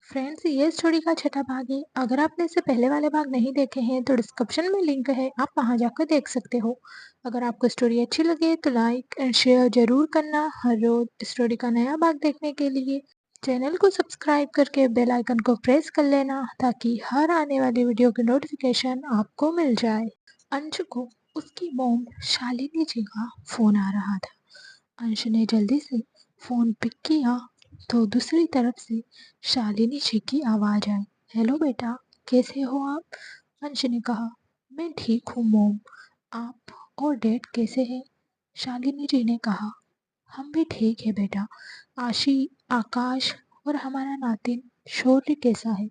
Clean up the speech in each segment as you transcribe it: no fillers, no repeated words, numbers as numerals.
Friends, ये story का छठा भाग है। अगर आपने इससे पहले वाले भाग नहीं देखे हैं तो डिस्क्रिप्शन में लिंक है, आप वहां जाकर देख सकते हो। अगर आपको स्टोरी अच्छी लगे तो लाइक एंड शेयर जरूर करना। हर रोज स्टोरी का नया भाग देखने के लिए चैनल को सब्सक्राइब करके बेल आइकन को प्रेस कर लेना ताकि हर आने वाली वीडियो की नोटिफिकेशन आपको मिल जाए। अंश को उसकी मॉम शालिनी जी का फोन आ रहा था। अंश ने जल्दी से फोन पिक किया तो दूसरी तरफ से शालिनी जी की आवाज आई। हेलो बेटा, कैसे हो आप? अंश ने कहा, मैं ठीक हूँ मॉम। आप और डैड कैसे हैं? शालिनी जी ने कहा, हम भी ठीक है बेटा। आशी, आकाश और हमारा नातिन शौर्य कैसा है?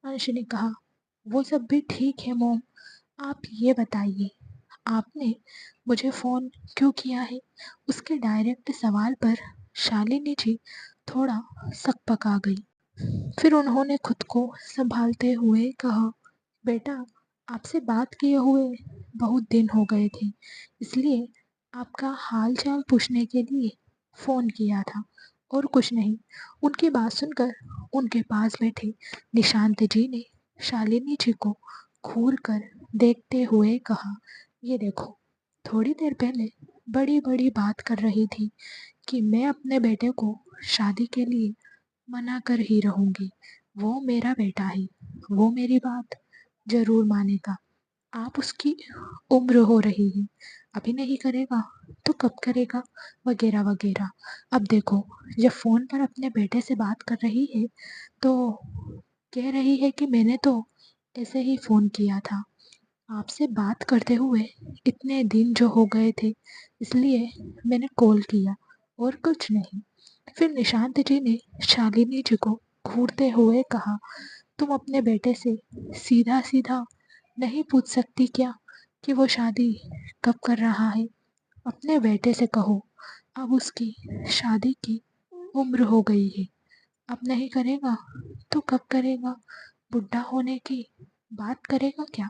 अंश ने कहा, वो सब भी ठीक है मॉम। आप ये बताइए, आपने मुझे फ़ोन क्यों किया है? उसके डायरेक्ट सवाल पर शालिनी जी थोड़ा सकपका गई। फिर उन्होंने खुद को संभालते हुए कहा, बेटा, आपसे बात किए हुए बहुत दिन हो गए थे, इसलिए आपका हाल चाल पूछने के लिए फ़ोन किया था, और कुछ नहीं। उनकी बात सुनकर उनके पास बैठे निशांत जी ने शालिनी जी को घूर कर देखते हुए कहा, ये देखो, थोड़ी देर पहले बड़ी बड़ी बात कर रही थी कि मैं अपने बेटे को शादी के लिए मना कर ही रहूंगी। वो मेरा बेटा है, वो मेरी बात जरूर मानेगा। आप उसकी उम्र हो रही है, अभी नहीं करेगा तो कब करेगा, वगैरह वगैरह। अब देखो, जब फोन पर अपने बेटे से बात कर रही है तो कह रही है कि मैंने तो ऐसे ही फोन किया था, आपसे बात करते हुए इतने दिन जो हो गए थे, इसलिए मैंने कॉल किया, और कुछ नहीं। फिर निशांत जी ने शालिनी जी को घूरते हुए कहा, तुम अपने बेटे से सीधा सीधा नहीं पूछ सकती क्या कि वो शादी कब कर रहा है? अपने बेटे से कहो, अब उसकी शादी की उम्र हो गई है। अब नहीं करेगा तो कब करेगा? बुढ़ा होने की बात करेगा क्या?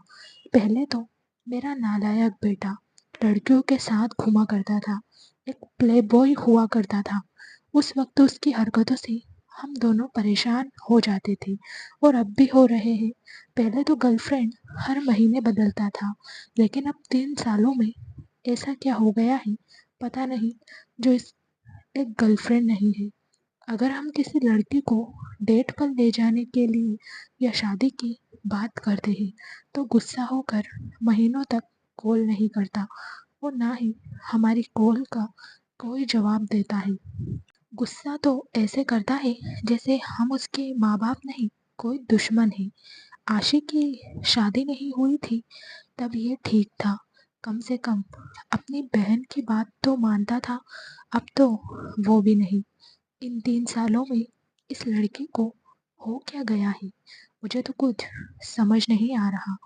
पहले तो मेरा नालायक बेटा लड़कियों के साथ घूमा करता था, एक प्ले बॉय हुआ करता था। उस वक्त उसकी हरकतों से हम दोनों परेशान हो जाते थे, और अब भी हो रहे हैं। पहले तो गर्लफ्रेंड हर महीने बदलता था, लेकिन अब 3 सालों में ऐसा क्या हो गया है पता नहीं, जो इस एक गर्लफ्रेंड नहीं है। अगर हम किसी लड़की को डेट पर ले जाने के लिए या शादी की बात करते हैं तो गुस्सा होकर महीनों तक कॉल नहीं करता, और ना ही हमारी कॉल का कोई जवाब देता है। गुस्सा तो ऐसे करता है जैसे हम उसके माँ बाप नहीं, कोई दुश्मन है। आशी की शादी नहीं हुई थी तब ये ठीक था, कम से कम अपनी बहन की बात तो मानता था। अब तो वो भी नहीं। इन 3 सालों में इस लड़की को हो क्या गया है? मुझे तो कुछ समझ नहीं आ रहा।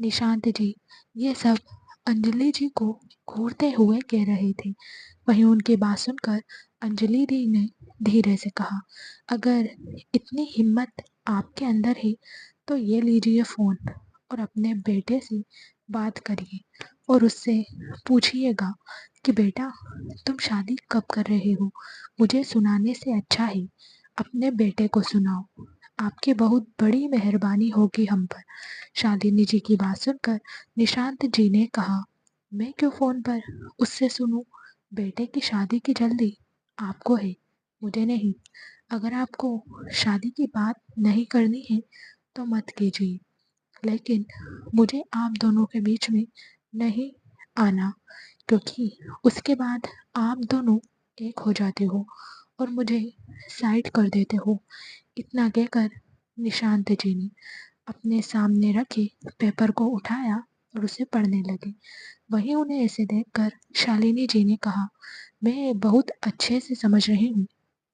निशांत जी ये सब अंजलि जी को घूरते हुए कह रहे थे। वहीं उनकी बात सुनकर अंजलि दी ने धीरे से कहा, अगर इतनी हिम्मत आपके अंदर है तो ये लीजिए फ़ोन और अपने बेटे से बात करिए, और उससे पूछिएगा कि बेटा, तुम शादी कब कर रहे हो? मुझे सुनाने से अच्छा है अपने बेटे को सुनाओ। आपकी बहुत बड़ी मेहरबानी होगी हम पर। शालिनी जी की बात सुनकर निशांत जी ने कहा, मैं क्यों फ़ोन पर उससे सुनूं? बेटे की शादी की जल्दी आपको है, मुझे नहीं। अगर आपको शादी की बात नहीं करनी है तो मत कीजिए, लेकिन मुझे आप दोनों के बीच में नहीं आना, क्योंकि उसके बाद आप दोनों एक हो जाते हो और मुझे साइड कर देते हो। इतना कहकर निशांत जी ने अपने सामने रखे पेपर को उठाया और उसे पढ़ने लगे। वहीं उन्हें ऐसे देखकर शालिनी जी ने कहा, मैं बहुत अच्छे से समझ रही हूँ,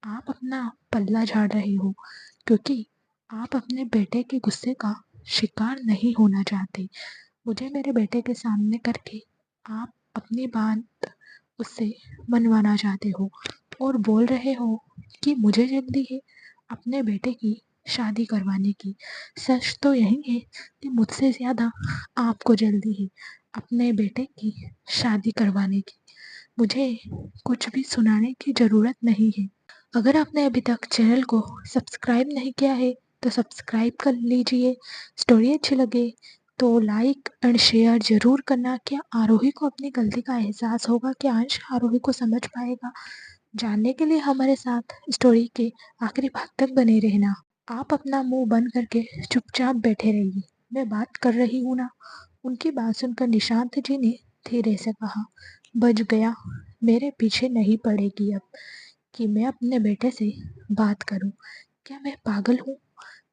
आप अपना पल्ला झाड़ रहे हो, क्योंकि आप अपने बेटे के गुस्से का शिकार नहीं होना चाहते। मुझे मेरे बेटे के सामने करके आप अपनी बात उससे मनवाना चाहते हो, और बोल रहे हो कि मुझे जल्दी है अपने बेटे की शादी करवाने की। सच तो यही है कि मुझसे ज़्यादा आपको जल्दी है अपने बेटे की शादी करवाने की। मुझे कुछ भी सुनाने की ज़रूरत नहीं है। अगर आपने अभी तक चैनल को सब्सक्राइब नहीं किया है तो सब्सक्राइब कर लीजिए। स्टोरी अच्छी लगे तो लाइक एंड शेयर ज़रूर करना। क्या आरोही को अपनी गलती का एहसास होगा? क्या अंश आरोही को समझ पाएगा? जानने के लिए हमारे साथ स्टोरी के आखिरी भाग तक बने रहना। आप अपना मुंह बंद करके चुपचाप बैठे रहिए, मैं बात कर रही हूँ ना। उनकी बात सुनकर निशांत जी ने धीरे से कहा, बच गया, मेरे पीछे नहीं पड़ेगी अब कि मैं अपने बेटे से बात करूं। क्या मैं पागल हूँ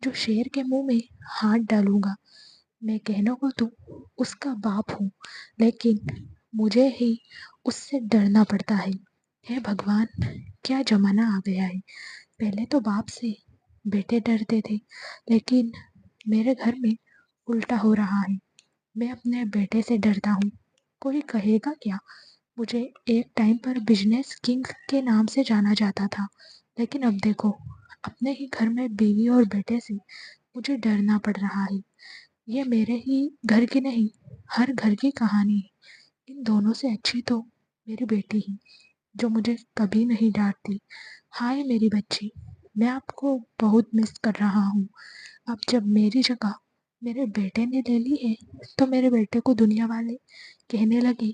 जो शेर के मुंह में हाथ डालूंगा? मैं कहने को तो उसका बाप हूँ, लेकिन मुझे ही उससे डरना पड़ता है। हे भगवान, क्या जमाना आ गया है। पहले तो बाप से बेटे डरते थे, लेकिन मेरे घर में उल्टा हो रहा है। मैं अपने बेटे से डरता हूँ। कोई कहेगा क्या? मुझे एक टाइम पर बिजनेस किंग के नाम से जाना जाता था, लेकिन अब देखो, अपने ही घर में बीवी और बेटे से मुझे डरना पड़ रहा है। ये मेरे ही घर की नहीं, हर घर की कहानी है। इन दोनों से अच्छी तो मेरी बेटी ही, जो मुझे कभी नहीं डांटती। हाय मेरी बच्ची, मैं आपको बहुत मिस कर रहा हूँ। अब जब मेरी जगह मेरे बेटे ने ले ली है, तो मेरे बेटे को दुनिया वाले कहने लगे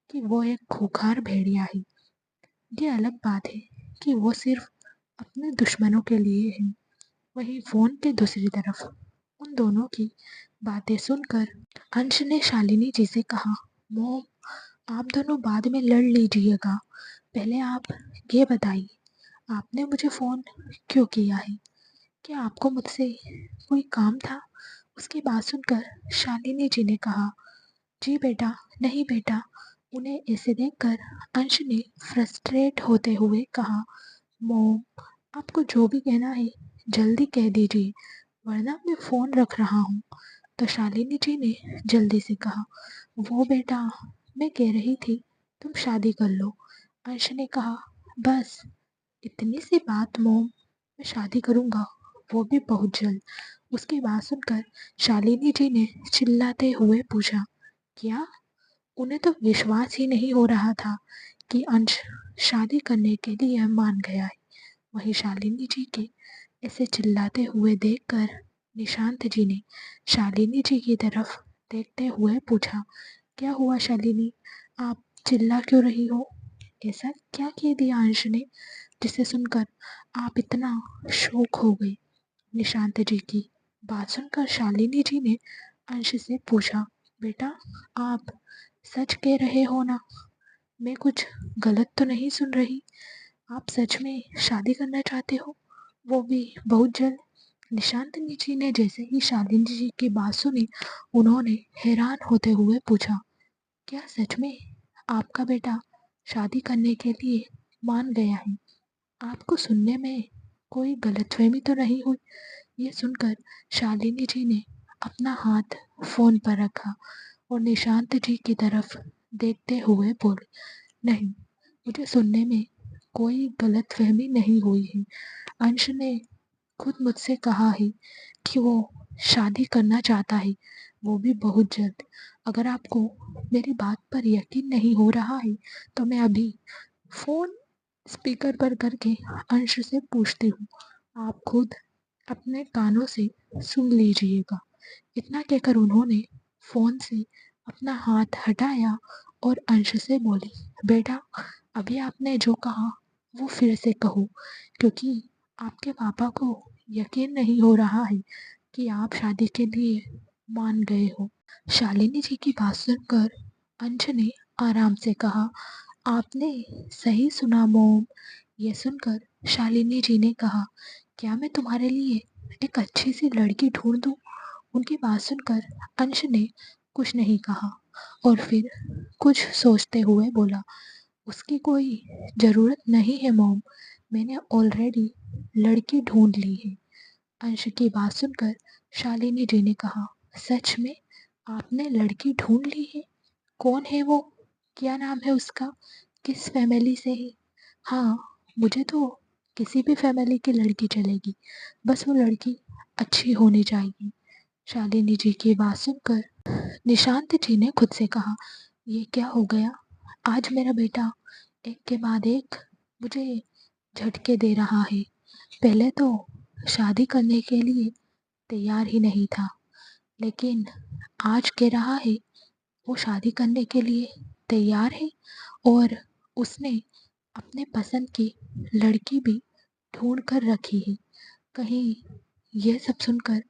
कि वो एक खूंखार भेड़िया है। ये अलग बात है कि वो सिर्फ अपने दुश्मनों के लिए है। वहीं फोन के दूसरी तरफ उन दोनों की बातें सुनकर अंश ने शालिनी जी से कहा, मोम, आप दोनों बाद में लड़ लीजिएगा, पहले आप ये बताइए, आपने मुझे फोन क्यों किया है? क्या आपको मुझसे कोई काम था? उसकी बात सुनकर शालिनी जी ने कहा, जी बेटा, नहीं बेटा। उन्हें ऐसे देखकर अंश ने फ्रस्ट्रेट होते हुए कहा, मोम, आपको जो भी कहना है जल्दी कह दीजिए, वरना मैं फ़ोन रख रहा हूँ। तो शालिनी जी ने जल्दी से कहा, वो बेटा, मैं कह रही थी तुम शादी कर लो। अंश ने कहा, बस इतनी सी बात मोम, मैं शादी करूँगा, वो भी बहुत जल्द। उसकी बात सुनकर शालिनी जी ने चिल्लाते हुए पूछा, क्या? उन्हें तो विश्वास ही नहीं हो रहा था कि अंश शादी करने के लिए मान गया है। वहीं शालिनी जी के ऐसे चिल्लाते हुए देखकर निशांत जी ने शालिनी जी की तरफ देखते हुए पूछा, क्या हुआ शालिनी, आप चिल्ला क्यों रही हो? ऐसा क्या कह दिया अंश ने जिसे सुनकर आप इतना शौक हो गए? निशांत जी की बात सुनकर शालिनी जी ने अंश से पूछा, बेटा, आप सच कह रहे हो ना? मैं कुछ गलत तो नहीं सुन रही? आप सच में शादी करना चाहते हो, वो भी बहुत जल्द? निशांत जी ने जैसे ही शालिनी जी की बात सुनी, उन्होंने हैरान होते हुए पूछा, क्या सच में आपका बेटा शादी करने के लिए मान गया है? आपको सुनने में कोई गलतफहमी तो नहीं हुई? ये सुनकर शालिनी जी ने अपना हाथ फोन पर रखा और निशांत जी की तरफ देखते हुए बोली, नहीं, मुझे सुनने में कोई गलतफहमी नहीं हुई है। अंश ने खुद मुझसे कहा है कि वो शादी करना चाहता है, वो भी बहुत जल्द। अगर आपको मेरी बात पर यकीन नहीं हो रहा है, तो मैं अभी फोन स्पीकर पर करके अंश से पूछती हूँ, आप खुद अपने कानों से सुन लीजिएगा। इतना कहकर उन्होंने फोन से अपना हाथ हटाया और अंश से बोली, बेटा, अभी आपने जो कहा वो फिर से कहो, क्योंकि आपके पापा को यकीन नहीं हो रहा है कि आप शादी के लिए मान गए हो। शालिनी जी की बात सुनकर अंश ने आराम से कहा, आपने सही सुना मोम। ये सुनकर शालिनी जी ने कहा, क्या मैं तुम्हारे लिए एक अच्छी सी लड़की ढूंढ दूं? उनकी बात सुनकर अंश ने कुछ नहीं कहा और फिर कुछ सोचते हुए बोला, उसकी कोई ज़रूरत नहीं है मॉम, मैंने ऑलरेडी लड़की ढूंढ ली है। अंश की बात सुनकर शालिनी जी ने कहा, सच में आपने लड़की ढूंढ ली है? कौन है वो? क्या नाम है उसका? किस फैमिली से है? हाँ, मुझे तो किसी भी फैमिली की लड़की चलेगी, बस वो लड़की अच्छी होनी चाहिए। शालिनी जी की बात सुनकर निशांत जी ने खुद से कहा, ये क्या हो गया? आज मेरा बेटा एक के बाद एक मुझे झटके दे रहा है। पहले तो शादी करने के लिए तैयार ही नहीं था, लेकिन आज कह रहा है वो शादी करने के लिए तैयार है और उसने अपने पसंद की लड़की भी ढूँढ कर रखी है। कहीं यह सब सुनकर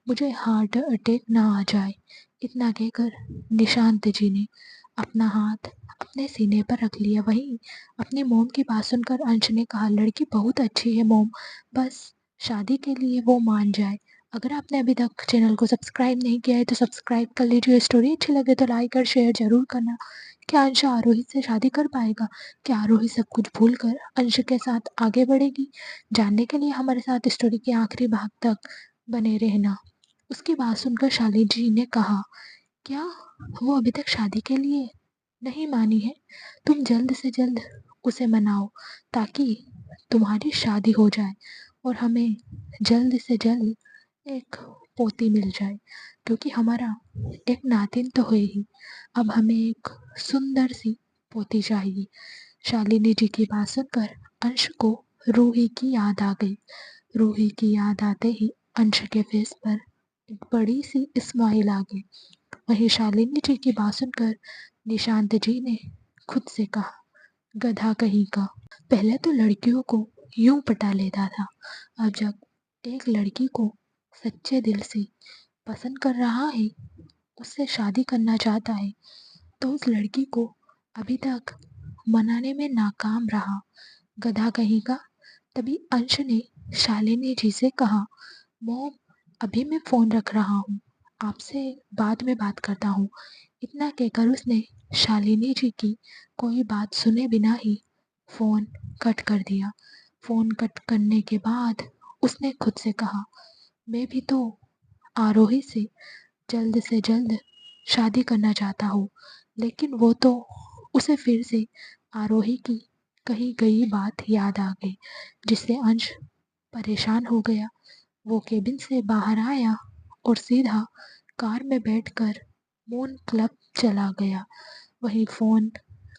मुझे हार्ट अटैक ना आ जाए। इतना कहकर निशांत जी ने अपना हाथ अपने सीने पर रख लिया। वहीं अपनी मोम की बात सुनकर अंश ने कहा, लड़की बहुत अच्छी है मोम, बस शादी के लिए वो मान जाए। अगर आपने अभी तक चैनल को सब्सक्राइब नहीं किया है तो सब्सक्राइब कर लीजिए। स्टोरी अच्छी लगे तो लाइक और शेयर जरूर करना। क्या अंश आरोही से शादी कर पाएगा? क्या आरोही सब कुछ भूल कर अंश के साथ आगे बढ़ेगी? जानने के लिए हमारे साथ स्टोरी के आखिरी भाग तक बने रहना। उसकी बात सुनकर शाली जी ने कहा, क्या वो अभी तक शादी के लिए नहीं मानी है? तुम जल्द से जल्द उसे मनाओ ताकि तुम्हारी शादी हो जाए और हमें जल्द से जल्द एक पोती मिल जाए, क्योंकि हमारा एक नातिन तो है ही, अब हमें एक सुंदर सी पोती चाहिए। शालिनी जी की बात सुनकर अंश को रूही की याद आ गई। रूही की याद आते ही अंश के फेस पर एक बड़ी सी स्माइल आ गई। वहीं शालिनी जी की बात सुनकर निशांत जी ने खुद से कहा, गधा कहीं का। पहले तो लड़कियों को यूं पटा लेता था, अब जब एक लड़की को सच्चे दिल से पसंद कर रहा है, उससे शादी करना चाहता है, तो उस लड़की को अभी तक मनाने में नाकाम रहा। गधा कहीं का। तभी अंश ने शालिनी जी से कहा, मोम, अभी मैं फ़ोन रख रहा हूँ, आपसे बाद में बात करता हूँ। इतना कहकर उसने शालिनी जी की कोई बात सुने बिना ही फ़ोन कट कर दिया। फ़ोन कट करने के बाद उसने खुद से कहा, मैं भी तो आरोही से जल्द शादी करना चाहता हूँ, लेकिन वो तो उसे फिर से आरोही की कही गई बात याद आ गई, जिससे अंश परेशान हो गया। वो केबिन से बाहर आया और सीधा कार में बैठकर मून क्लब चला गया। वहीं फ़ोन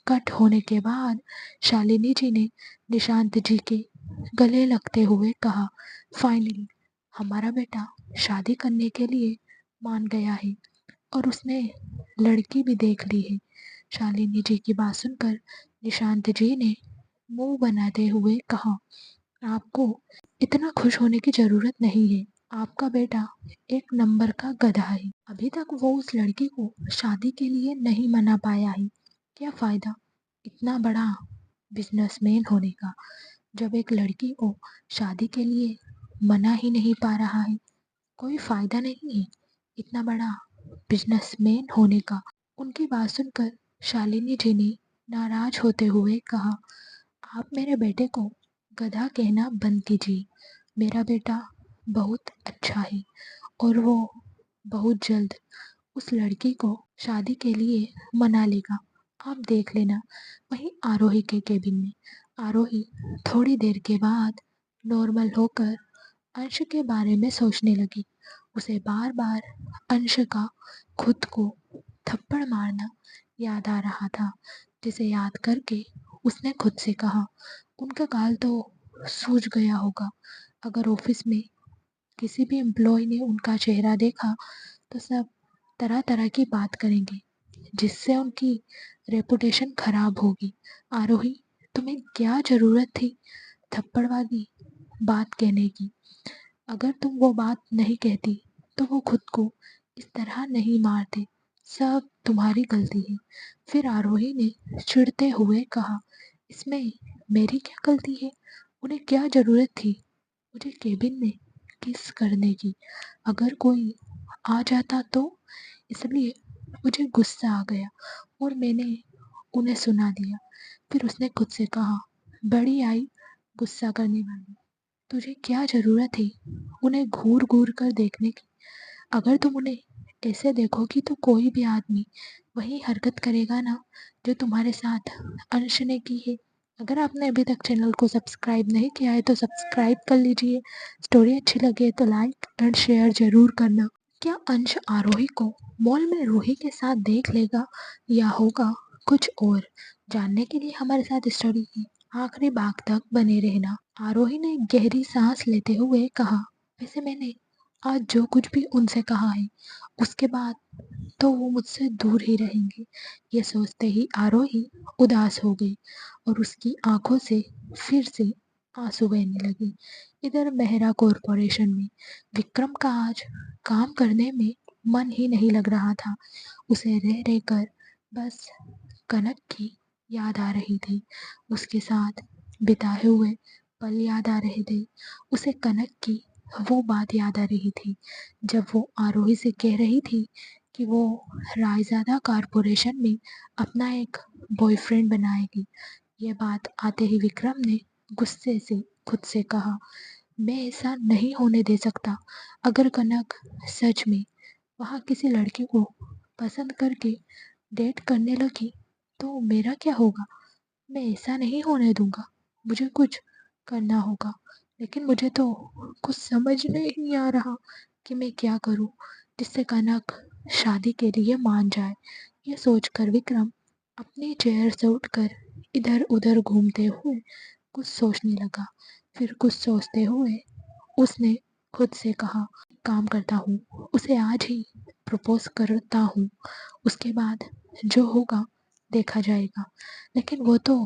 कट होने के बाद शालिनी जी ने निशांत जी के गले लगते हुए कहा, फाइनली हमारा बेटा शादी करने के लिए मान गया है और उसने लड़की भी देख ली है। शालिनी जी की बात सुनकर निशांत जी ने मुंह बनाते हुए कहा, आपको इतना खुश होने की जरूरत नहीं है, आपका बेटा एक नंबर का गधा है। अभी तक वो उस लड़की को शादी के लिए नहीं मना पाया है। क्या फायदा इतना बड़ा बिजनेसमैन होने का, जब एक लड़की को शादी के लिए मना ही नहीं पा रहा है। कोई फायदा नहीं है इतना बड़ा बिजनेसमैन होने का। उनकी बात सुनकर शालिनी जी ने नाराज होते हुए कहा, आप मेरे बेटे को गधा कहना बंद कीजिए। मेरा बेटा बहुत अच्छा है और वो बहुत जल्द उस लड़की को शादी के लिए मना लेगा, आप देख लेना। वहीं आरोही के केबिन में आरोही थोड़ी देर के बाद नॉर्मल होकर अंश के बारे में सोचने लगी। उसे बार बार अंश का खुद को थप्पड़ मारना याद आ रहा था, जिसे याद करके उसने खुद से कहा, उनका गाल तो सूज गया होगा। अगर ऑफिस में किसी भी एम्प्लॉय ने उनका चेहरा देखा तो सब तरह तरह की बात करेंगे, जिससे उनकी रेपुटेशन खराब होगी। आरोही, तुम्हें क्या ज़रूरत थी थप्पड़ वाली बात कहने की? अगर तुम वो बात नहीं कहती तो वो खुद को इस तरह नहीं मारते। सब तुम्हारी गलती है। फिर आरोही ने चिढ़ते हुए कहा, इसमें मेरी क्या गलती है? उन्हें क्या ज़रूरत थी मुझे केबिन में किस करने की? अगर कोई आ जाता तो? इसलिए मुझे गुस्सा आ गया और मैंने उन्हें सुना दिया। फिर उसने खुद से कहा, बड़ी आई गुस्सा करने वाली, तुझे क्या ज़रूरत है उन्हें घूर घूर कर देखने की? अगर तुम उन्हें ऐसे देखोगी तो कोई भी आदमी वही हरकत करेगा ना जो तुम्हारे साथ अंश ने की है। अगर आपने अभी तक चैनल को सब्सक्राइब नहीं किया है तो सब्सक्राइब कर लीजिए। स्टोरी अच्छी लगे तो लाइक एंड शेयर जरूर करना। क्या अंश आरोही को मॉल में रूही के साथ देख लेगा या होगा कुछ और? जानने के लिए हमारे साथ स्टोरी की आखिरी भाग तक बने रहना। आरोही ने गहरी सांस लेते हुए कहा, वैसे मैंने आज जो कुछ भी उनसे कहा है, उसके बाद तो वो मुझसे दूर ही रहेंगे। ये सोचते ही आरोही उदास हो गई और उसकी आंखों से फिर से आंसू बहने लगे। इधर मेहरा कॉरपोरेशन में विक्रम का आज काम करने में मन ही नहीं लग रहा था। उसे रह रह कर बस कनक की याद आ रही थी। उसके साथ बिताए हुए पल याद आ रहे थे। उसे कनक की वो बात याद आ रही थी जब वो आरोही से कह रही थी कि वो रायज़ादा कॉरपोरेशन में अपना एक बॉयफ्रेंड बनाएगी। ये बात आते ही विक्रम ने गुस्से से खुद से कहा, मैं ऐसा नहीं होने दे सकता। अगर कनक सच में वहाँ किसी लड़के को पसंद करके डेट करने लगी तो मेरा क्या होगा? मैं ऐसा नहीं होने दूंगा। मुझे कुछ करना होगा, लेकिन मुझे तो कुछ समझ नहीं आ रहा कि मैं क्या करूं जिससे कनक शादी के लिए मान जाए। ये सोचकर विक्रम अपनी चेयर से उठकर इधर उधर घूमते हुए कुछ सोचने लगा। फिर कुछ सोचते हुए उसने खुद से कहा, काम करता हूँ, उसे आज ही प्रपोज करता हूँ, उसके बाद जो होगा देखा जाएगा। लेकिन वो तो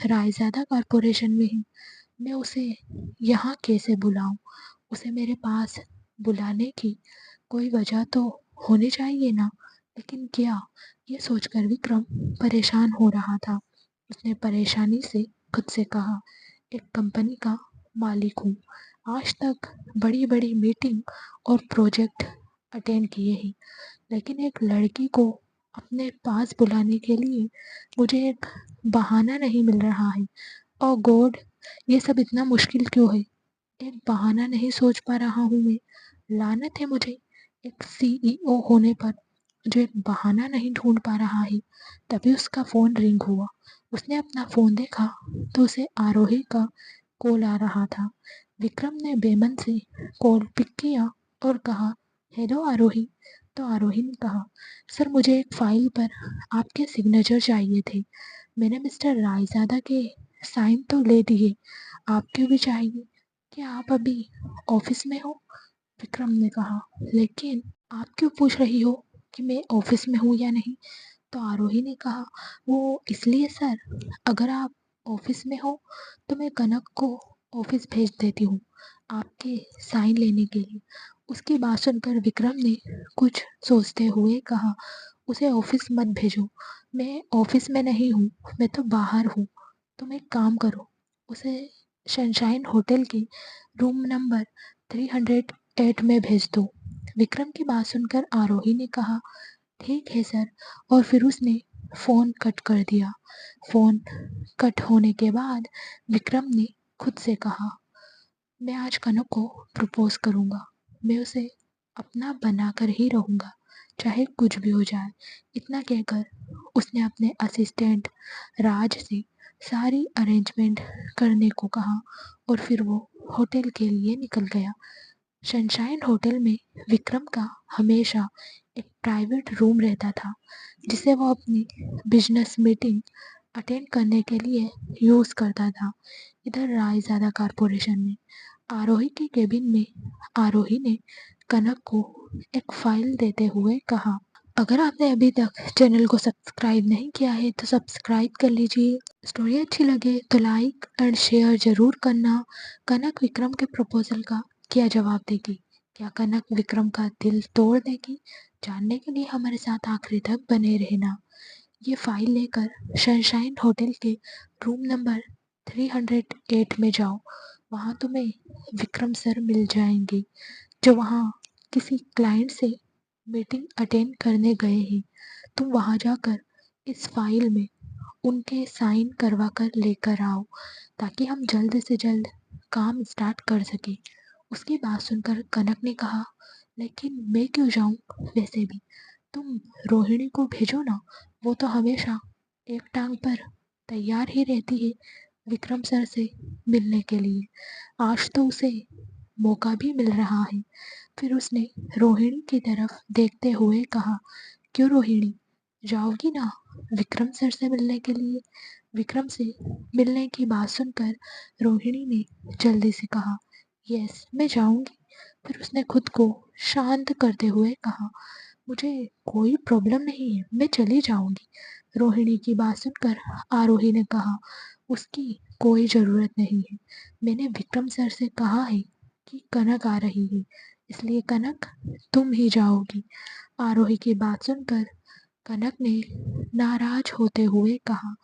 रायज़ादा कॉरपोरेशन में है, मैं उसे यहाँ कैसे बुलाऊं? उसे मेरे पास बुलाने की कोई वजह तो होनी चाहिए ना। लेकिन क्या? ये सोचकर विक्रम परेशान हो रहा था। उसने परेशानी से खुद से कहा, एक कंपनी का मालिक हूँ, आज तक बड़ी बड़ी मीटिंग और प्रोजेक्ट अटेंड किए हैं, लेकिन एक लड़की को अपने पास बुलाने के लिए मुझे एक बहाना नहीं मिल रहा है। ओह गॉड! ये सब इतना मुश्किल क्यों है? एक बहाना नहीं सोच पा रहा हूँ मैं। लानत है मुझे एक सीईओ होने पर जो एक बहाना नहीं ढूंढ पा रहा है। तभी उसका फोन रिंग हुआ। उसने अपना फोन देखा तो उसे आरोही का कॉल आ रहा था। विक्रम ने बेमन से कॉल पिक किया और कहा, हेलो आरोही। तो आरोही ने कहा, सर मुझे एक फाइल पर आपके सिग्नेचर चाहिए थे। मैंने मिस्टर रायज़ादा के साइन तो ले दिए, आपके भी चाहिए। क्या आप अभी ऑफिस में हो? विक्रम ने कहा, लेकिन आप क्यों पूछ रही हो कि मैं ऑफिस में हूँ या नहीं? तो आरोही ने कहा, वो इसलिए सर, अगर आप ऑफिस में हो तो मैं कनक को ऑफिस भेज देती हूँ आपके साइन लेने के लिए। उसकी बात सुनकर विक्रम ने कुछ सोचते हुए कहा, उसे ऑफिस मत भेजो, मैं ऑफिस में नहीं हूँ, मैं तो बाहर हूँ। तुम एक काम करो, उसे सनशाइन होटल के रूम नंबर 308 में भेज दो। विक्रम की बात सुनकर आरोही ने कहा, ठीक है सर। और फिर उसने फ़ोन कट कर दिया। फ़ोन कट होने के बाद विक्रम ने खुद से कहा, मैं आज कनक को प्रपोज करूँगा। मैं उसे अपना बनाकर ही रहूँगा, चाहे कुछ भी हो जाए। इतना कहकर उसने अपने असिस्टेंट राज से सारी अरेंजमेंट करने को कहा और फिर वो होटल के लिए निकल गया। सनशाइन होटल में विक्रम का हमेशा एक प्राइवेट रूम रहता था जिसे वो अपनी बिजनेस मीटिंग अटेंड करने के लिए यूज़ करता था। इधर रायज़ादा कॉरपोरेशन में आरोही के केबिन में आरोही ने कनक को एक फाइल देते हुए कहा, अगर आपने अभी तक चैनल को सब्सक्राइब नहीं किया है तो सब्सक्राइब कर लीजिए। स्टोरी अच्छी लगे तो लाइक एंड शेयर ज़रूर करना। कनक विक्रम के प्रपोजल का क्या जवाब देगी? क्या कनक विक्रम का दिल तोड़ देगी? जानने के लिए हमारे साथ आखिरी तक बने रहना। ये फाइल लेकर सनशाइन होटल के रूम नंबर 308 में जाओ। वहाँ तुम्हें विक्रम सर मिल जाएंगे जो वहाँ किसी क्लाइंट से मीटिंग अटेंड करने गए हैं। तुम वहाँ जाकर इस फाइल में उनके साइन करवा कर लेकर आओ ताकि हम जल्द से जल्द काम स्टार्ट कर सकें। उसकी बात सुनकर कनक ने कहा, लेकिन मैं क्यों जाऊं? वैसे भी तुम रोहिणी को भेजो ना, वो तो हमेशा एक टांग पर तैयार ही रहती है विक्रम सर से मिलने के लिए। आज तो उसे मौका भी मिल रहा है। फिर उसने रोहिणी की तरफ देखते हुए कहा, क्यों रोहिणी, जाओगी ना विक्रम सर से मिलने के लिए? विक्रम से मिलने की बात सुनकर रोहिणी ने जल्दी से कहा, यस मैं जाऊंगी, फिर उसने खुद को शांत करते हुए कहा, मुझे कोई प्रॉब्लम नहीं है, मैं चली जाऊंगी। रोहिणी की बात सुनकर आरोही ने कहा, उसकी कोई ज़रूरत नहीं है। मैंने विक्रम सर से कहा है कि कनक आ रही है, इसलिए कनक तुम ही जाओगी। आरोही की बात सुनकर कनक ने नाराज होते हुए कहा,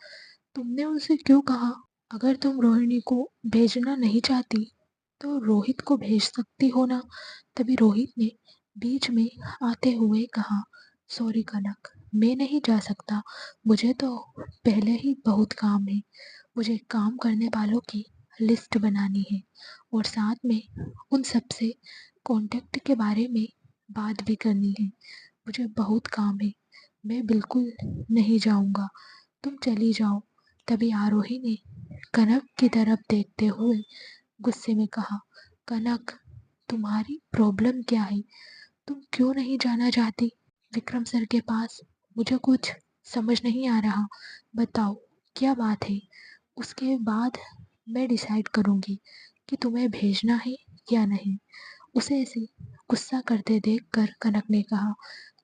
तुमने उनसे क्यों कहा? अगर तुम रोहिणी को भेजना नहीं चाहती तो रोहित को भेज सकती हो ना। तभी रोहित ने बीच में आते हुए कहा, सॉरी कनक, मैं नहीं जा सकता। मुझे तो पहले ही बहुत काम है। मुझे काम करने वालों की लिस्ट बनानी है और साथ में उन सब से कॉन्टेक्ट के बारे में बात भी करनी है। मुझे बहुत काम है, मैं बिल्कुल नहीं जाऊंगा, तुम चली जाओ। तभी आरोही ने कनक की तरफ देखते हुए गुस्से में कहा, कनक, तुम्हारी प्रॉब्लम क्या है? तुम क्यों नहीं जाना चाहती विक्रम सर के पास? मुझे कुछ समझ नहीं आ रहा, बताओ क्या बात है? उसके बाद मैं डिसाइड करूंगी कि तुम्हें भेजना है या नहीं। उसे ऐसे गुस्सा करते देखकर कनक ने कहा,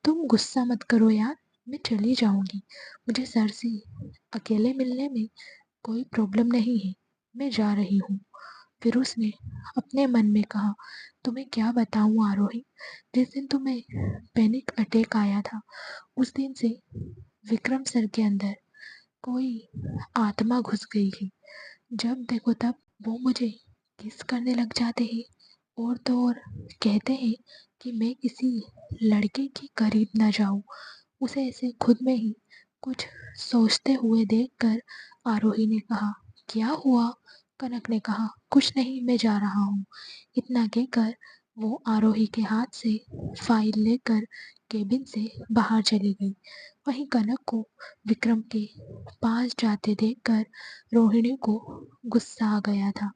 तुम गुस्सा मत करो यार, मैं चली जाऊंगी। मुझे सर से अकेले मिलने में कोई प्रॉब्लम नहीं है, मैं जा रही हूँ। फिर उसने अपने मन में कहा, तुम्हें क्या बताऊं आरोही, जिस दिन तुम्हें पैनिक अटैक आया था उस दिन से विक्रम सर के अंदर कोई आत्मा घुस गई है। जब देखो तब वो मुझे किस करने लग जाते हैं और तो और कहते हैं कि मैं किसी लड़के के करीब ना जाऊं। उसे ऐसे खुद में ही कुछ सोचते हुए देखकर आरोही ने कहा, क्या हुआ? कनक ने कहा, कुछ नहीं, मैं जा रहा हूँ। इतना कहकर वो आरोही के हाथ से फाइल लेकर केबिन से बाहर चली गई। वहीं कनक को विक्रम के पास जाते देखकर रोहिणी को गुस्सा आ गया था।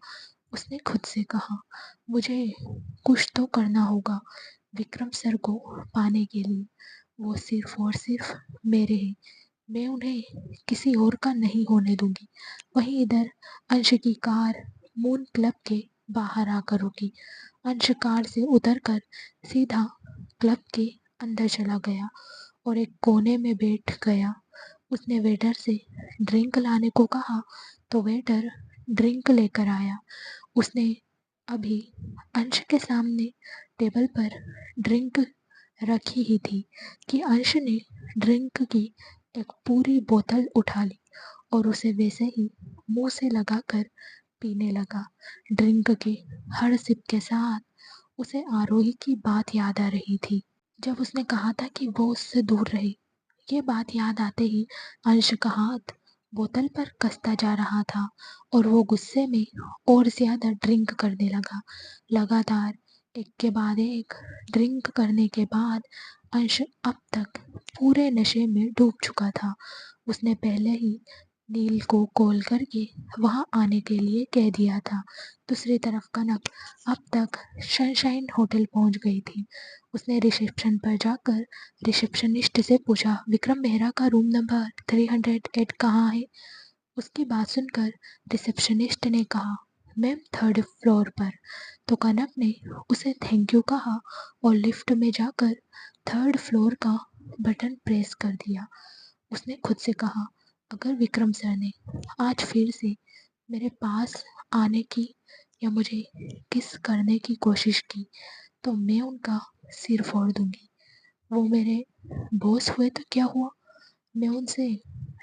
उसने खुद से कहा, मुझे कुछ तो करना होगा विक्रम सर को पाने के लिए। वो सिर्फ और सिर्फ मेरे हैं, मैं उन्हें किसी और का नहीं होने दूंगी। वहीं इधर अंश की कार मून क्लब के बाहर आकर रुकी। अंश कार से उतरकर सीधा क्लब के अंदर चला गया और एक कोने में बैठ गया। उसने वेटर से ड्रिंक लाने को कहा तो वेटर ड्रिंक लेकर आया। उसने अभी अंश के सामने टेबल पर ड्रिंक रखी ही थी कि अंश ने ड्रिंक की एक पूरी बोतल उठा ली और उसे वैसे ही मुंह से लगाकर पीने लगा। ड्रिंक के हर सिप के साथ उसे आरोही की बात याद आ रही थी, जब उसने कहा था कि वो उससे दूर रहे। ये बात याद आते ही अंश का हाथ बोतल पर कसता जा रहा था और वो गुस्से में और ज्यादा ड्रिंक करने लगा। लगातार एक के बाद एक ड्रिंक करने के बाद अंश अब तक पूरे नशे में डूब चुका था। उसने पहले ही नील को कॉल करके वहां आने के लिए कह दिया था। दूसरी तरफ कनक अब तक सनशाइन होटल पहुंच गई थी। उसने रिसेप्शन पर जाकर रिसेप्शनिस्ट से पूछा, विक्रम मेहरा का रूम नंबर 308 कहाँ है? उसकी बात सुनकर रिसेप्शनिस्ट ने कहा, मैम थर्ड फ्लोर पर। तो कनक ने उसे थैंक यू कहा और लिफ्ट में जाकर थर्ड फ्लोर का बटन प्रेस कर दिया। उसने खुद से कहा, अगर विक्रम सर ने आज फिर से मेरे पास आने की या मुझे किस करने की कोशिश की तो मैं उनका सिर फोड़ दूंगी। वो मेरे बॉस हुए तो क्या हुआ, मैं उनसे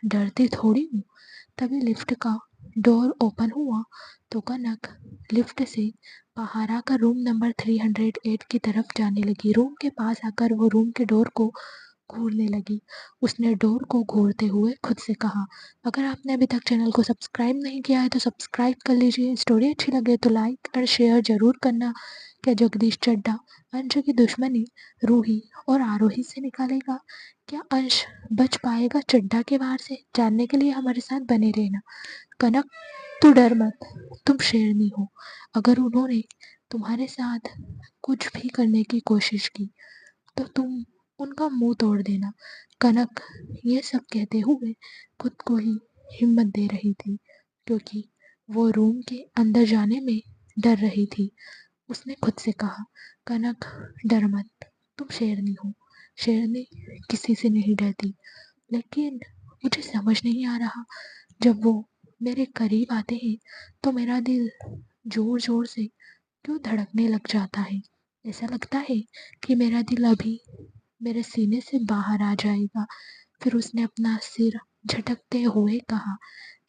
डरती थोड़ी हूँ। तभी लिफ्ट का डोर ओपन हुआ तो कनक लिफ्ट से बाहर आकर रूम नंबर 308 की तरफ जाने लगी। रूम के पास आकर वो रूम के डोर को घूरने लगी। उसने डोर को घूरते हुए खुद से कहा, अगर आपने अभी तक चैनल को सब्सक्राइब नहीं किया है तो सब्सक्राइब कर लीजिए। स्टोरी अच्छी लगे तो लाइक और शेयर जरूर करना। क्या जगदीश चड्ढा अंश की दुश्मनी रूही और आरोही से निकालेगा? क्या अंश बच पाएगा चड्ढा के वार से? जानने के लिए हमारे साथ बने रहना। कनक, तू डर मत, तुम शेरनी हो। अगर उन्होंने तुम्हारे साथ कुछ भी करने की कोशिश की तो तुम उनका मुंह तोड़ देना। कनक ये सब कहते हुए खुद को ही हिम्मत दे रही थी क्योंकि वो रूम के अंदर जाने में डर रही थी। उसने खुद से कहा, कनक डर मत, तुम शेरनी हो। शेरनी किसी से नहीं डरती। लेकिन मुझे समझ नहीं आ रहा, जब वो मेरे करीब आते हैं तो मेरा दिल जोर-जोर से क्यों धड़कने लग जाता है। ऐसा लगता है कि मेरा दिल अभी मेरे सीने से बाहर आ जाएगा। फिर उसने अपना सिर झटकते हुए कहा,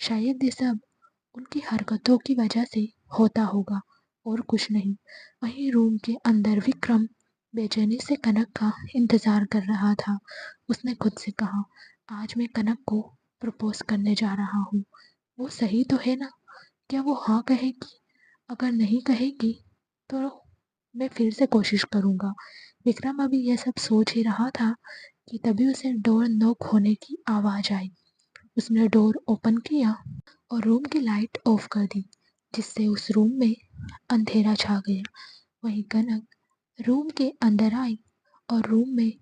शायद ये सब उनकी हरकतों की वजह से होता होगा और कुछ नहीं। वहीं रूम के अंदर विक्रम बेचैनी से कनक का इंतजार कर रहा था। उसने खुद से कहा, आज मैं कनक को प्रपोज करने जा रहा हूँ। वो सही तो है ना? क्या वो हाँ कहेगी? अगर नहीं कहेगी तो मैं फिर से कोशिश करूँगा। विक्रम अभी यह सब सोच ही रहा था कि तभी उसे डोर नॉक होने की आवाज़ आई। उसने डोर ओपन किया और रूम की लाइट ऑफ कर दी, जिससे उस रूम में अंधेरा छा गया। वहीं कनक रूम के अंदर आई और रूम में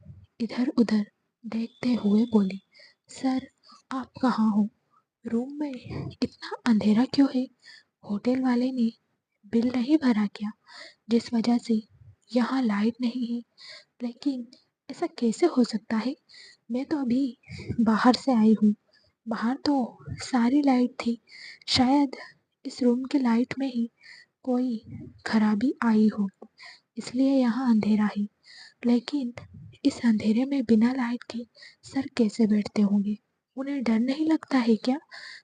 इधर-उधर देखते हुए बोली, सर, आप कहाँ हो? रूम में इतना अंधेरा क्यों है? होटल वाले ने बिल नहीं भरा क्या, जिस वजह से यहाँ लाइट नहीं है? लेकिन ऐसा कैसे हो सकता है? मैं तो अभी बाहर से आई हूँ। बाहर तो सारी लाइट थी। शायद इस रूम की लाइट में ही कोई खराबी आई हो, इसलिए यहाँ अंधेरा है। लेकिन इस अंधेरे में बिना लाइट के सर कैसे बैठते होंगे? उन्हें डर नहीं लगता है क्या?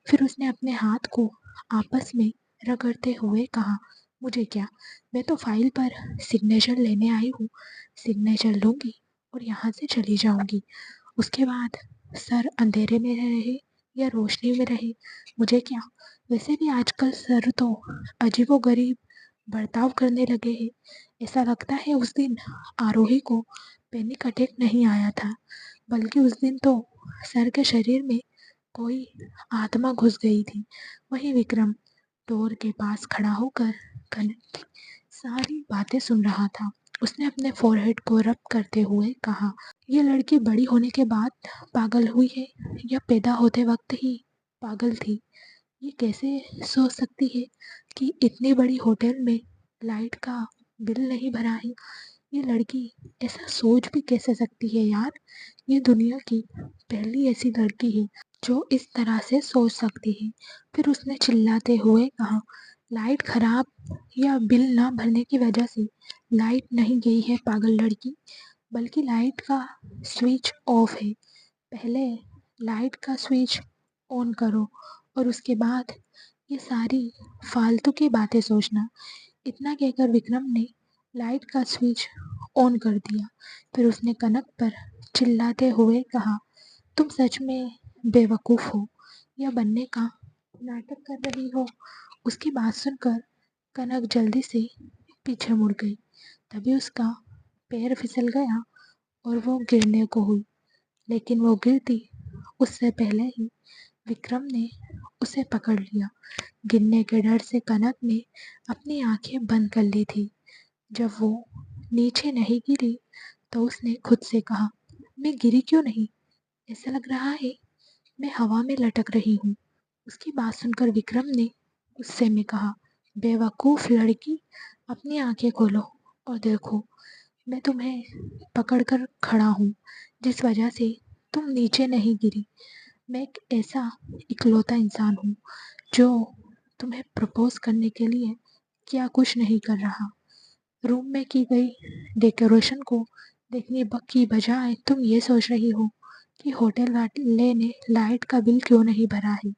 फिर उसने अपने हाथ को आपस में रगड़ते हुए कहा, मुझे क्या, मैं तो फाइल पर सिग्नेचर लेने आई हूँ। सिग्नेचर लूँगी और यहाँ से चली जाऊँगी। उसके बाद सर अंधेरे में रहे या रोशनी में रहे, मुझे क्या। वैसे भी आजकल सर तो अजीबो-गरीब बर्ताव करने लगे हैं। ऐसा लगता है उस दिन आरोही को पैनिक अटैक नहीं आया था, बल्कि उस दिन तो सर के शरीर में कोई आत्मा घुस गई थी। वहीं विक्रम डोर के पास खड़ा होकर कनक की सारी बातें सुन रहा था। उसने अपने फोरहेड को रब करते हुए कहा, ये लड़की बड़ी होने के बाद पागल हुई है या पैदा होते वक्त ही पागल थी? ये कैसे सोच सकती है कि इतनी बड़ी होटल में लाइट का बिल नहीं भरा है? ये लड़की ऐसा सोच भी कैसे सकती है यार? ये दुनिया की पहली ऐसी लड़की है जो इस तरह से सोच सकती है। फिर उसने चिल्लाते हुए कहा, लाइट खराब या बिल ना भरने की वजह से लाइट नहीं गई है पागल लड़की, बल्कि लाइट का स्विच ऑफ है। पहले लाइट का स्विच ऑन करो और उसके बाद ये सारी फालतू की बातें सोचना। इतना कहकर विक्रम ने लाइट का स्विच ऑन कर दिया। फिर उसने कनक पर चिल्लाते हुए कहा, तुम सच में बेवकूफ़ हो या बनने का नाटक कर रही हो? उसकी बात सुनकर कनक जल्दी से पीछे मुड़ गई। तभी उसका पैर फिसल गया और वो गिरने को हुई। लेकिन वो गिरती उससे पहले ही विक्रम ने उसे पकड़ लिया। गिरने के डर से कनक ने अपनी आंखें बंद कर ली थी। जब वो नीचे नहीं गिरी तो उसने खुद से कहा, मैं गिरी क्यों नहीं? ऐसा लग रहा है मैं हवा में लटक रही हूँ। उसकी बात सुनकर विक्रम ने गुस्से में कहा, बेवकूफ़ लड़की, अपनी आंखें खोलो और देखो, मैं तुम्हें पकड़कर खड़ा हूँ, जिस वजह से तुम नीचे नहीं गिरी। मैं एक ऐसा इकलौता इंसान हूँ जो तुम्हें प्रपोज़ करने के लिए क्या कुछ नहीं कर रहा। रूम में की गई डेकोरेशन को देखने की बजाय तुम ये सोच रही हो कि होटल वाले ने लाइट का बिल क्यों नहीं भरा है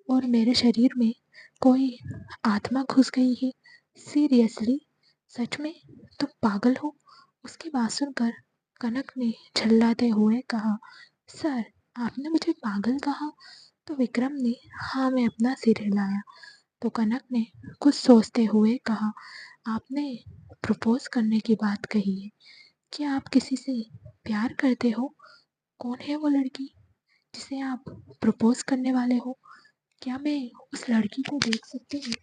और मेरे शरीर में कोई आत्मा घुस गई है। सीरियसली, सच में तुम पागल हो? उसकी बात सुनकर कनक ने चिल्लाते हुए कहा, सर, आपने मुझे पागल कहा? तो विक्रम ने हाँ में अपना सिर हिलाया। तो कनक ने कुछ सोचते हुए कहा, आपने प्रपोज करने की बात कही है। क्या आप किसी से प्यार करते हो? कौन है वो लड़की जिसे आप प्रपोज करने वाले हो? क्या मैं उस लड़की को देख सकती हूँ?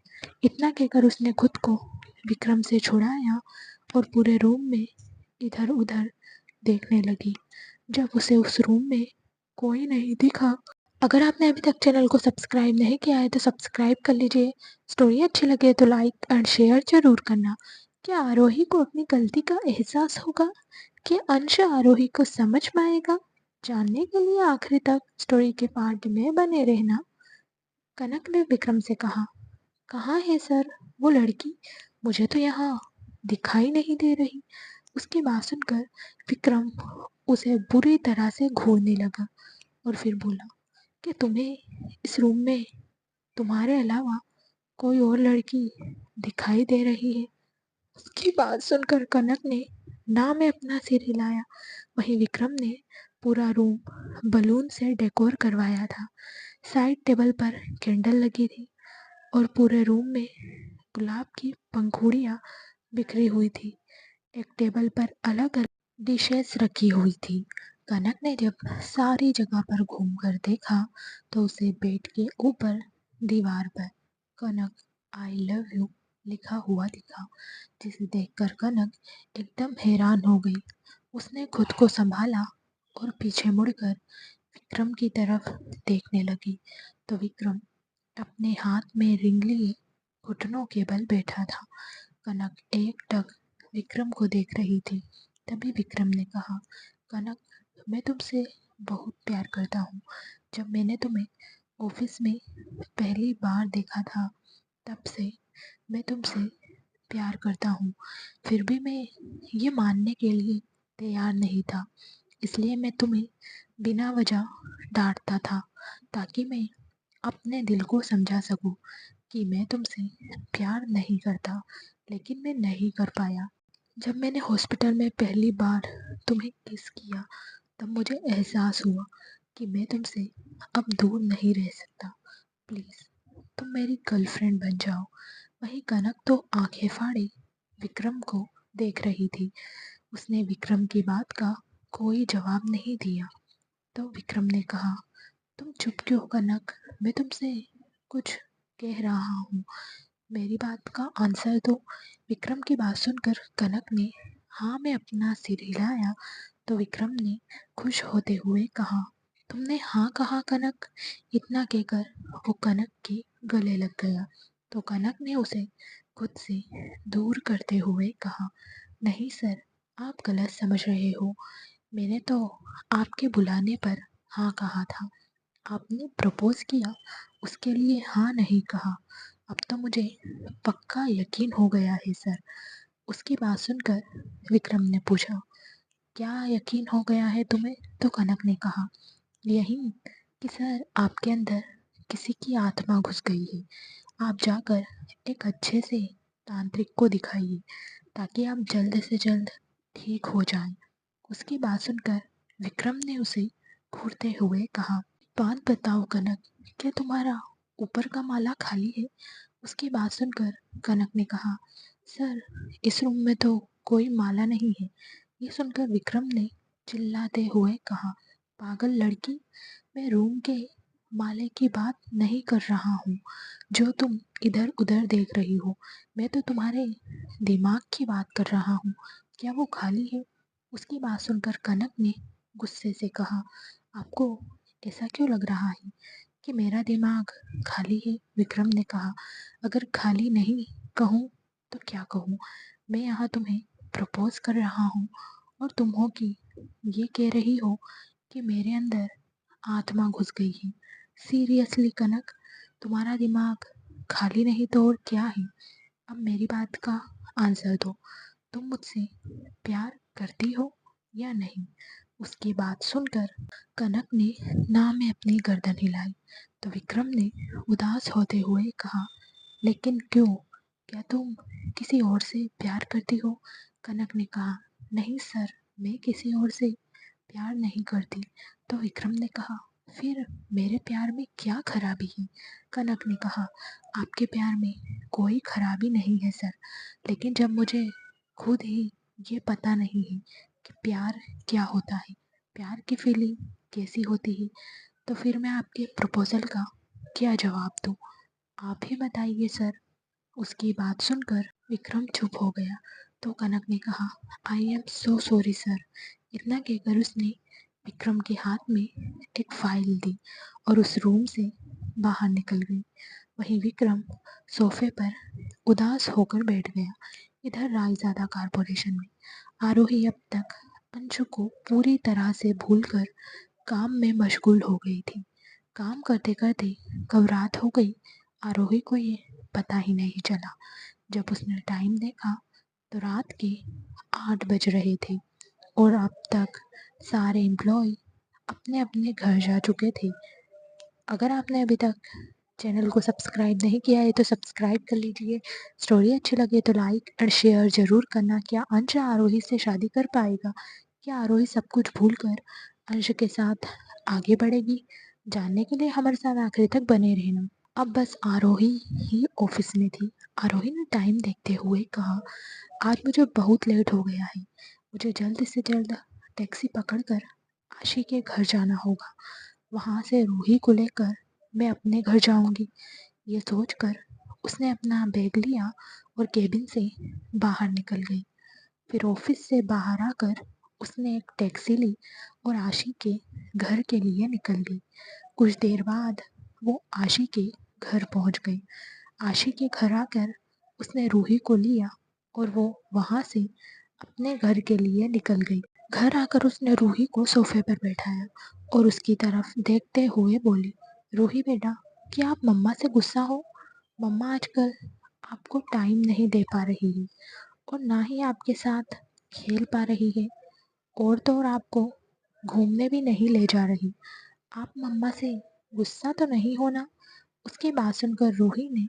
इतना कहकर उसने खुद को विक्रम से छुड़ाया और पूरे रूम में इधर-उधर देखने लगी। जब उसे उस रूम में कोई नहीं दिखा। अगर आपने अभी तक चैनल को सब्सक्राइब नहीं किया है तो सब्सक्राइब कर लीजिए। स्टोरी अच्छी लगे तो लाइक एंड शेयर ज़रूर करना। क्या आरोही को अपनी गलती का एहसास होगा? क्या अंश आरोही को समझ पाएगा? जानने के लिए आखिरी तक स्टोरी के पार्ट में बने रहना। कनक ने विक्रम से कहा, कहाँ है सर वो लड़की? मुझे तो यहाँ दिखाई नहीं दे रही। उसकी बात सुनकर विक्रम उसे बुरी तरह से घूरने लगा और फिर बोला कि तुम्हें इस रूम में तुम्हारे अलावा कोई और लड़की दिखाई दे रही है? उसकी बात सुनकर कनक ने ना में अपना सिर हिलाया। वहीं विक्रम ने पूरा रूम बलून से डेकोर करवाया था। साइड टेबल पर कैंडल लगी थी और पूरे रूम में गुलाब की पंखुड़ियाँ बिखरी हुई थी। एक टेबल पर अलग अलग डिशेस रखी हुई थी। कनक ने जब सारी जगह पर घूमकर देखा तो उसे बेड के ऊपर दीवार पर कनक आई लव यू लिखा हुआ दिखा, जिसे देखकर कनक एकदम हैरान हो गई। उसने खुद को संभाला और पीछे मुड़कर विक्रम की तरफ देखने लगी तो विक्रम अपने हाथ में रिंग लिए घुटनों के बल बैठा था। कनक एकटक विक्रम को देख रही थी। तभी विक्रम ने कहा, कनक, मैं तुमसे बहुत प्यार करता हूँ। जब मैंने तुम्हें ऑफिस में पहली बार देखा था तब से मैं तुमसे प्यार करता हूँ। फिर भी मैं ये मानने के लिए तैयार नहीं था, इसलिए मैं तुम्हें बिना वजह डांटता था ताकि मैं अपने दिल को समझा सकूं कि मैं तुमसे प्यार नहीं करता, लेकिन मैं नहीं कर पाया। जब मैंने हॉस्पिटल में पहली बार तुम्हें किस किया तब मुझे एहसास हुआ कि मैं तुमसे अब दूर नहीं रह सकता। प्लीज़ तुम मेरी गर्लफ्रेंड बन जाओ। वहीं कनक तो आंखें फाड़े विक्रम को देख रही थी। उसने विक्रम की बात का कोई जवाब नहीं दिया। तो विक्रम ने कहा, तुम चुप क्यों कनक? मैं तुमसे कुछ कह रहा हूँ, मेरी बात का आंसर दो। विक्रम की बात सुनकर कनक ने हाँ में अपना सिर हिलाया तो विक्रम ने खुश होते हुए कहा, तुमने हाँ कहा कनक। इतना कहकर वो कनक के गले लग गया तो कनक ने उसे खुद से दूर करते हुए कहा, नहीं सर, आप गलत समझ रहे हो। मैंने तो आपके बुलाने पर हाँ कहा था। आपने प्रपोज किया, उसके लिए हाँ नहीं कहा। अब तो मुझे पक्का यकीन हो गया है सर। उसकी बात सुनकर विक्रम ने पूछा, क्या यकीन हो गया है तुम्हें? तो कनक ने कहा, यही कि सर आपके अंदर किसी की आत्मा घुस गई है। आप जाकर एक अच्छे से तांत्रिक को दिखाइए ताकि आप जल्द से जल्द ठीक हो जाएं। उसकी बात सुनकर विक्रम ने उसे घूरते हुए कहा, बात बताओ कनक, क्या तुम्हारा ऊपर का माला खाली है? उसकी बात सुनकर कनक ने कहा, सर इस रूम में तो कोई माला नहीं है। ये सुनकर विक्रम ने चिल्लाते हुए कहा, पागल लड़की, मैं रूम के माले की बात नहीं कर रहा हूँ जो तुम इधर उधर देख रही हो। मैं तो तुम्हारे दिमाग की बात कर रहा हूँ। क्या वो खाली है? उसकी बात सुनकर कनक ने गुस्से से कहा, आपको ऐसा क्यों लग रहा है कि मेरा दिमाग खाली है? विक्रम ने कहा, अगर खाली नहीं कहूँ तो क्या कहूँ? मैं यहाँ तुम्हें प्रपोज कर रहा हूँ और तुम हो कि ये कह रही हो कि मेरे अंदर आत्मा घुस गई है। सीरियसली कनक, तुम्हारा दिमाग खाली नहीं तो और क्या है? अब मेरी बात का आंसर दो, तुम मुझसे प्यार करती हो या नहीं? उसकी बात सुनकर कनक ने ना में अपनी गर्दन हिलाई तो विक्रम ने उदास होते हुए कहा, लेकिन क्यों? क्या तुम किसी और से प्यार करती हो? कनक ने कहा, नहीं सर, मैं किसी और से प्यार नहीं करती। तो विक्रम ने कहा, फिर मेरे प्यार में क्या खराबी है? कनक ने कहा, आपके प्यार में कोई खराबी नहीं है सर, लेकिन जब मुझे खुद ही ये पता नहीं है कि प्यार क्या होता है, प्यार की फीलिंग कैसी होती है, तो फिर मैं आपके प्रपोजल का क्या जवाब दूँ? आप ही बताइए सर। उसकी बात सुनकर विक्रम चुप हो गया तो कनक ने कहा, I am so sorry sir. इतना कहकर उसने विक्रम के हाथ में एक फाइल दी और उस रूम से बाहर निकल गई। वहीं विक्रम सोफे पर उदास होकर बैठ गया। इधर रायजादा कॉरपोरेशन में आरोही अब तक अंशु को पूरी तरह से भूलकर काम में मशगूल हो गई थी। काम करते करते कब रात हो गई आरोही को ये पता ही नहीं चला। जब उसने टाइम देखा तो रात के 8 बज रहे थे और अब तक सारे एम्प्लॉय अपने अपने घर जा चुके थे। अगर आपने अभी तक चैनल को सब्सक्राइब नहीं किया है तो सब्सक्राइब कर लीजिए। स्टोरी अच्छी लगे तो लाइक और शेयर ज़रूर करना। क्या अंश आरोही से शादी कर पाएगा? क्या आरोही सब कुछ भूलकर अंश के साथ आगे बढ़ेगी? जानने के लिए हमारे साथ आखिरी तक बने रहना। अब बस आरोही ही ऑफिस में थी। आरोही ने टाइम देखते हुए कहा, आज मुझे बहुत लेट हो गया है। मुझे जल्द से जल्द टैक्सी पकड़कर आशी के घर जाना होगा। वहाँ से रूही को लेकर मैं अपने घर जाऊंगी। ये सोचकर उसने अपना बैग लिया और केबिन से बाहर निकल गई। फिर ऑफिस से बाहर आकर उसने एक टैक्सी ली और आशी के घर के लिए निकल गई। कुछ देर बाद वो आशी के घर पहुंच गई। आशी के घर आकर उसने रूही को लिया और वो वहाँ से अपने घर के लिए निकल गई। घर आकर उसने रूही को सोफे पर बैठाया और उसकी तरफ देखते हुए बोली, रूही बेटा, क्या आप मम्मा से गुस्सा हो? मम्मा आजकल आपको टाइम नहीं दे पा रही है और ना ही आपके साथ खेल पा रही है और तो और आपको घूमने भी नहीं ले जा रही। आप मम्मा से गुस्सा तो नहीं होना? उसकी बात सुनकर रूही ने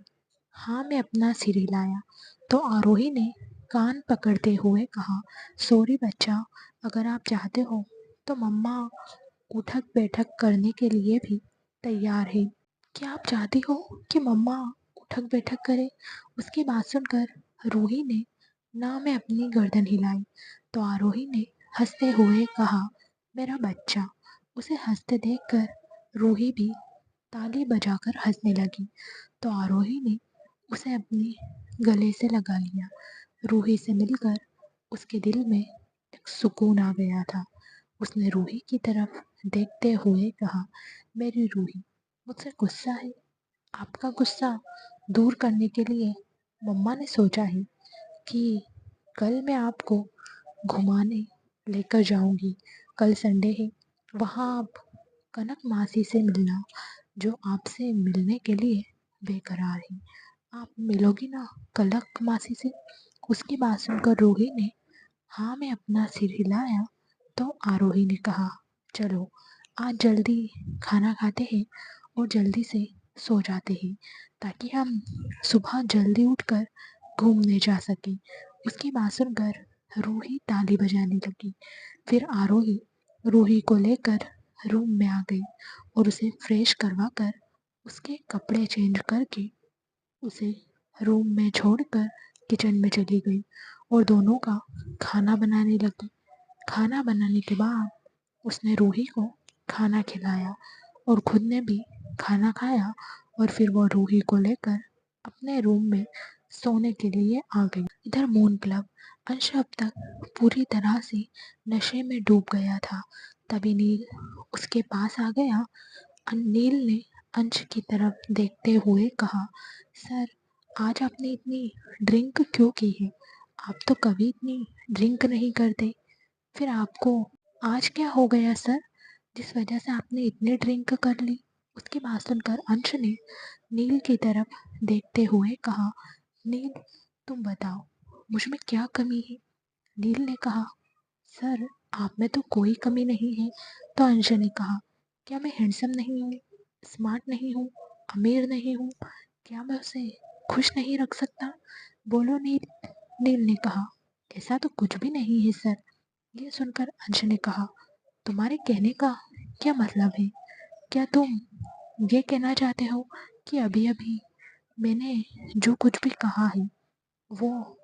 हाँ में अपना सिर हिलाया तो आरोही ने कान पकड़ते हुए कहा, सॉरी बच्चा, अगर आप चाहते हो तो मम्मा उठक बैठक करने के लिए भी तैयार है। क्या आप चाहती हो कि मम्मा उठक बैठक करे? उसकी बात सुनकर रूही ने ना में अपनी गर्दन हिलाई तो आरोही ने हंसते हुए कहा, मेरा बच्चा। उसे हंसते देखकर रूही भी ताली बजाकर हंसने लगी तो आरोही ने उसे अपने गले से लगा लिया। रूही से मिलकर उसके दिल में एक सुकून आ गया था। उसने रूही की तरफ देखते हुए कहा, मेरी रूही, मुझसे गुस्सा है? आपका गुस्सा दूर करने के लिए मम्मा ने सोचा है कि कल मैं आपको घुमाने लेकर जाऊंगी। कल संडे है, वहाँ आप कनक मासी से मिलना जो आपसे मिलने के लिए बेकरार है। आप मिलोगी ना कनक मासी से? उसकी बात सुनकर रूही ने हाँ में अपना सिर हिलाया तो आरोही ने कहा, चलो आज जल्दी खाना खाते हैं और जल्दी से सो जाते हैं ताकि हम सुबह जल्दी उठकर घूमने जा सकें। उसकी बात सुनकर रूही ताली बजाने लगी। फिर आरोही रूही को लेकर रूम में आ गई और उसे फ्रेश करवा कर उसके कपड़े चेंज करके उसे रूम में छोड़कर किचन में चली गई और दोनों का खाना बनाने लगी। खाना बनाने के बाद उसने रूही को खाना खिलाया और खुद ने भी खाना खाया और फिर वो रूही को लेकर अपने रूम में सोने के लिए आ गई। इधर मून क्लब अंश अब तक पूरी तरह से नशे में डूब गया था। तभी नील उसके पास आ गया। नील ने अंश की तरफ देखते हुए कहा, सर, आज आपने इतनी ड्रिंक क्यों की है? आप तो कभी इतनी ड्रिंक नहीं करते। फिर आपको आज क्या हो गया सर, जिस वजह से आपने इतनी ड्रिंक कर ली? उसकी बात सुनकर अंश ने नील की तरफ देखते हुए कहा, नील, तुम बताओ मुझ में क्या कमी है? नील ने कहा, सर, आप में तो कोई कमी नहीं है। तो अंश ने कहा, क्या मैं हैंडसम नहीं हूँ, स्मार्ट नहीं हूँ, अमीर नहीं हूँ? क्या मैं उसे खुश नहीं रख सकता? बोलो नील। नील ने कहा, ऐसा तो कुछ भी नहीं है सर। ये सुनकर अंश ने कहा, तुम्हारे कहने का क्या मतलब है? क्या तुम ये कहना चाहते हो कि अभी अभी मैंने जो कुछ भी कहा है वो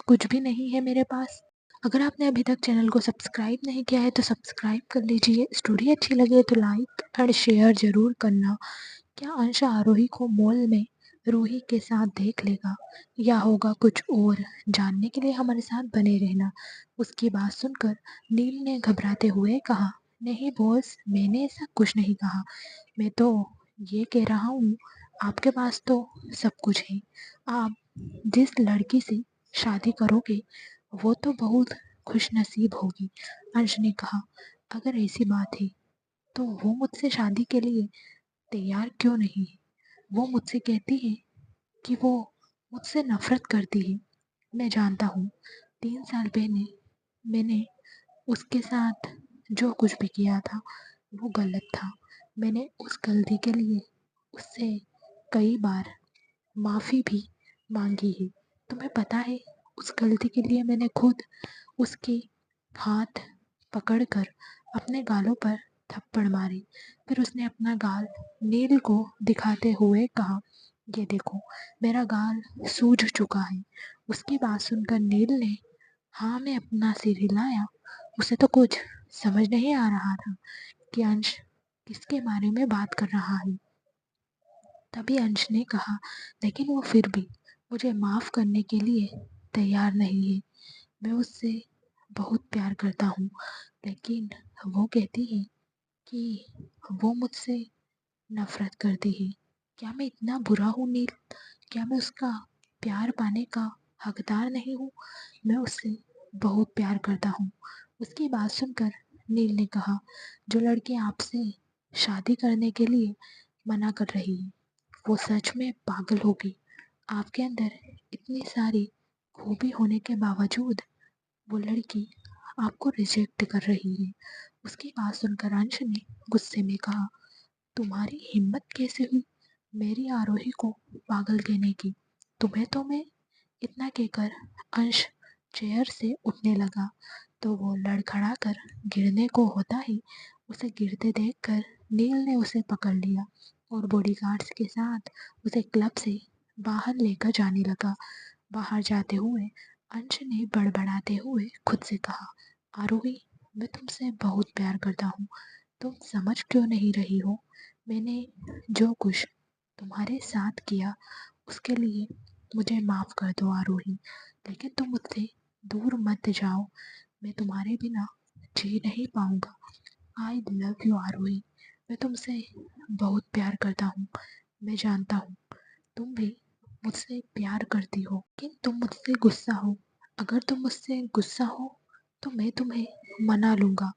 कुछ भी नहीं है मेरे पास? अगर आपने अभी तक चैनल को सब्सक्राइब नहीं किया है तो सब्सक्राइब कर लीजिए। स्टोरी अच्छी लगे तो लाइक एंड शेयर ज़रूर करना। क्या अंश आरोही को मॉल में रूही के साथ देख लेगा या होगा कुछ और? जानने के लिए हमारे साथ बने रहना। उसकी बात सुनकर नील ने घबराते हुए कहा, नहीं बॉस, मैंने ऐसा कुछ नहीं कहा। मैं तो ये कह रहा हूँ, आपके पास तो सब कुछ है। आप जिस लड़की से शादी करोगे वो तो बहुत खुशनसीब होगी। अंश ने कहा, अगर ऐसी बात है तो वो मुझसे शादी के लिए तैयार क्यों नहीं है? वो मुझसे कहती है कि वो मुझसे नफरत करती है। मैं जानता हूँ 3 साल पहले मैंने उसके साथ जो कुछ भी किया था वो गलत था। मैंने उस गलती के लिए उससे कई बार माफ़ी भी मांगी है। तुम्हें पता है उस गलती के लिए मैंने खुद उसके हाथ पकड़कर अपने गालों पर थप्पड़ मारे। फिर उसने अपना गाल नील को दिखाते हुए कहा, ये देखो मेरा गाल सूज चुका है। उसकी बात सुनकर नील ने हाँ में अपना सिर हिलाया। उसे तो कुछ समझ नहीं आ रहा था कि अंश किसके बारे में बात कर रहा है। तभी अंश ने कहा, लेकिन वो फिर भी मुझे माफ़ करने के लिए तैयार नहीं है। मैं उससे बहुत प्यार करता हूँ, लेकिन वो कहती है कि वो मुझसे नफ़रत करती है। क्या मैं इतना बुरा हूँ नील? क्या मैं उसका प्यार पाने का हकदार नहीं हूँ? मैं उससे बहुत प्यार करता हूँ। उसकी बात सुनकर नील ने कहा, जो लड़की आपसे शादी करने के लिए मना कर रही है वो सच में पागल होगी। आपके अंदर इतनी सारी खूबी होने के बावजूद वो लड़की आपको रिजेक्ट कर रही है। उसकी बात सुनकर अंश ने गुस्से में कहा, तुम्हारी हिम्मत कैसे हुई मेरी आरोही को पागल कहने की? तुम्हें तो मैं इतना कहकर अंश चेयर से उठने लगा तो वो लड़खड़ा कर गिरने को होता ही उसे गिरते देखकर नील ने उसे पकड़ लिया और बॉडीगार्ड्स के साथ उसे क्लब से बाहर लेकर जाने लगा। बाहर जाते हुए अंश ने बड़बड़ाते हुए खुद से कहा, आरोही मैं तुमसे बहुत प्यार करता हूँ। तुम समझ क्यों नहीं रही हो? मैंने जो कुछ तुम्हारे साथ किया उसके लिए मुझे माफ़ कर दो आरोही, लेकिन तुम मुझसे दूर मत जाओ। मैं तुम्हारे बिना जी नहीं पाऊंगा। आई लव यू आरोही। मैं तुमसे बहुत प्यार करता हूँ। मैं जानता हूँ तुम भी मुझसे प्यार करती हो, लेकिन तुम मुझसे गुस्सा हो। अगर तुम मुझसे गुस्सा हो तो मैं तुम्हें मना लूंगा।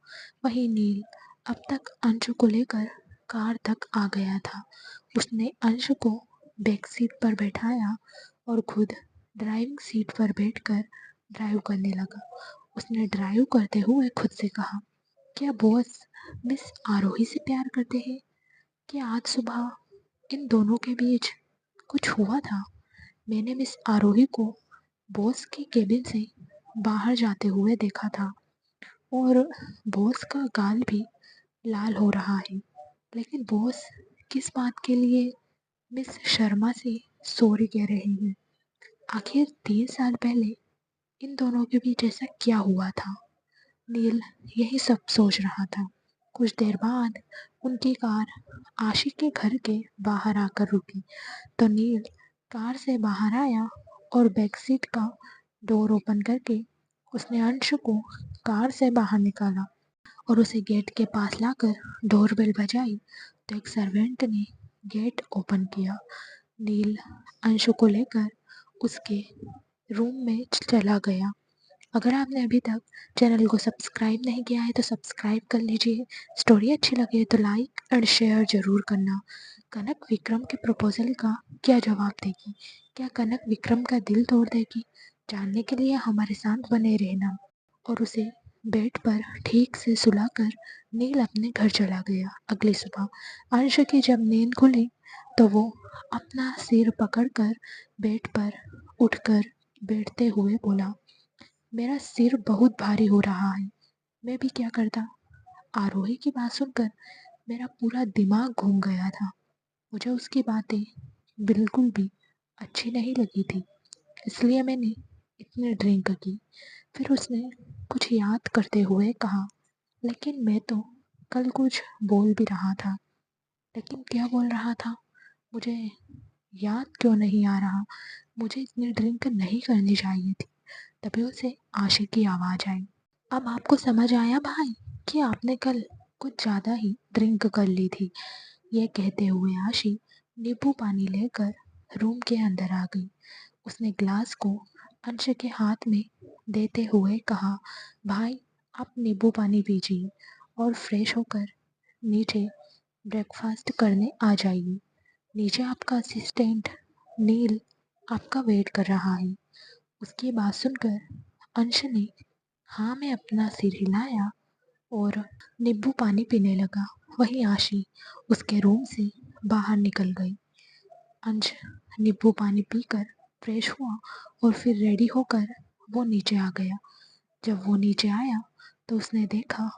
वही नील अब तक अंशु को लेकर कार तक आ गया था। उसने अंशु को बैक सीट पर बैठाया और खुद ड्राइविंग सीट पर बैठकर ड्राइव करने लगा। उसने ड्राइव करते हुए खुद से कहा, क्या बॉस मिस आरोही से प्यार करते हैं? क्या आज सुबह इन दोनों के बीच कुछ हुआ था? मैंने मिस आरोही को बॉस के केबिन से बाहर जाते हुए देखा था और बॉस का गाल भी लाल हो रहा है। लेकिन बॉस किस बात के लिए मिस शर्मा से सॉरी कह रहे हैं? आखिर 3 साल पहले इन दोनों के बीच ऐसा क्या हुआ था? नील यही सब सोच रहा था। कुछ देर बाद उनकी कार आशिक के घर के बाहर आकर रुकी तो नील कार से बाहर आया और बैक सीट का डोर ओपन करके उसने अंश को कार से बाहर निकाला और उसे गेट के पास लाकर डोरबेल बजाई तो एक सर्वेंट ने गेट ओपन किया। नील अंशु को लेकर उसके रूम में चला गया। अगर आपने अभी तक चैनल को सब्सक्राइब नहीं किया है तो सब्सक्राइब कर लीजिए। स्टोरी अच्छी लगे तो लाइक और शेयर ज़रूर करना। कनक विक्रम के प्रपोजल का क्या जवाब देगी? क्या कनक विक्रम का दिल तोड़ देगी? जानने के लिए हमारे साथ बने रहना। और उसे बेड पर ठीक से सुलाकर नील अपने घर चला गया। अगली सुबह अंश की जब नींद खुली तो वो अपना सिर पकड़कर बेड पर उठकर बैठते हुए बोला, मेरा सिर बहुत भारी हो रहा है। मैं भी क्या करता? आरोही की बात सुनकर मेरा पूरा दिमाग घूम गया था। मुझे उसकी बातें बिल्कुल भी अच्छी नहीं लगी थी, इसलिए मैंने इतनी ड्रिंक की। फिर उसने कुछ याद करते हुए कहा, लेकिन मैं तो कल कुछ बोल भी रहा था। लेकिन क्या बोल रहा था मुझे याद क्यों नहीं आ रहा। मुझे इतनी ड्रिंक नहीं करनी चाहिए थी। तभी उसे आशिक की आवाज़ आई, अब आपको समझ आया भाई कि आपने कल कुछ ज़्यादा ही ड्रिंक कर ली थी। ये कहते हुए आशी नींबू पानी लेकर रूम के अंदर आ गई। उसने ग्लास को अंश के हाथ में देते हुए कहा, भाई आप नींबू पानी पीजिए और फ्रेश होकर नीचे ब्रेकफास्ट करने आ जाइए। नीचे आपका असिस्टेंट नील आपका वेट कर रहा है। उसकी बात सुनकर अंश ने हाँ में अपना सिर हिलाया और नींबू पानी पीने लगा। वहीं आशी उसके रूम से बाहर निकल गई। अंश नींबू पानी पीकर फ्रेश हुआ और फिर रेडी होकर वो नीचे आ गया। जब वो नीचे आया तो उसने देखा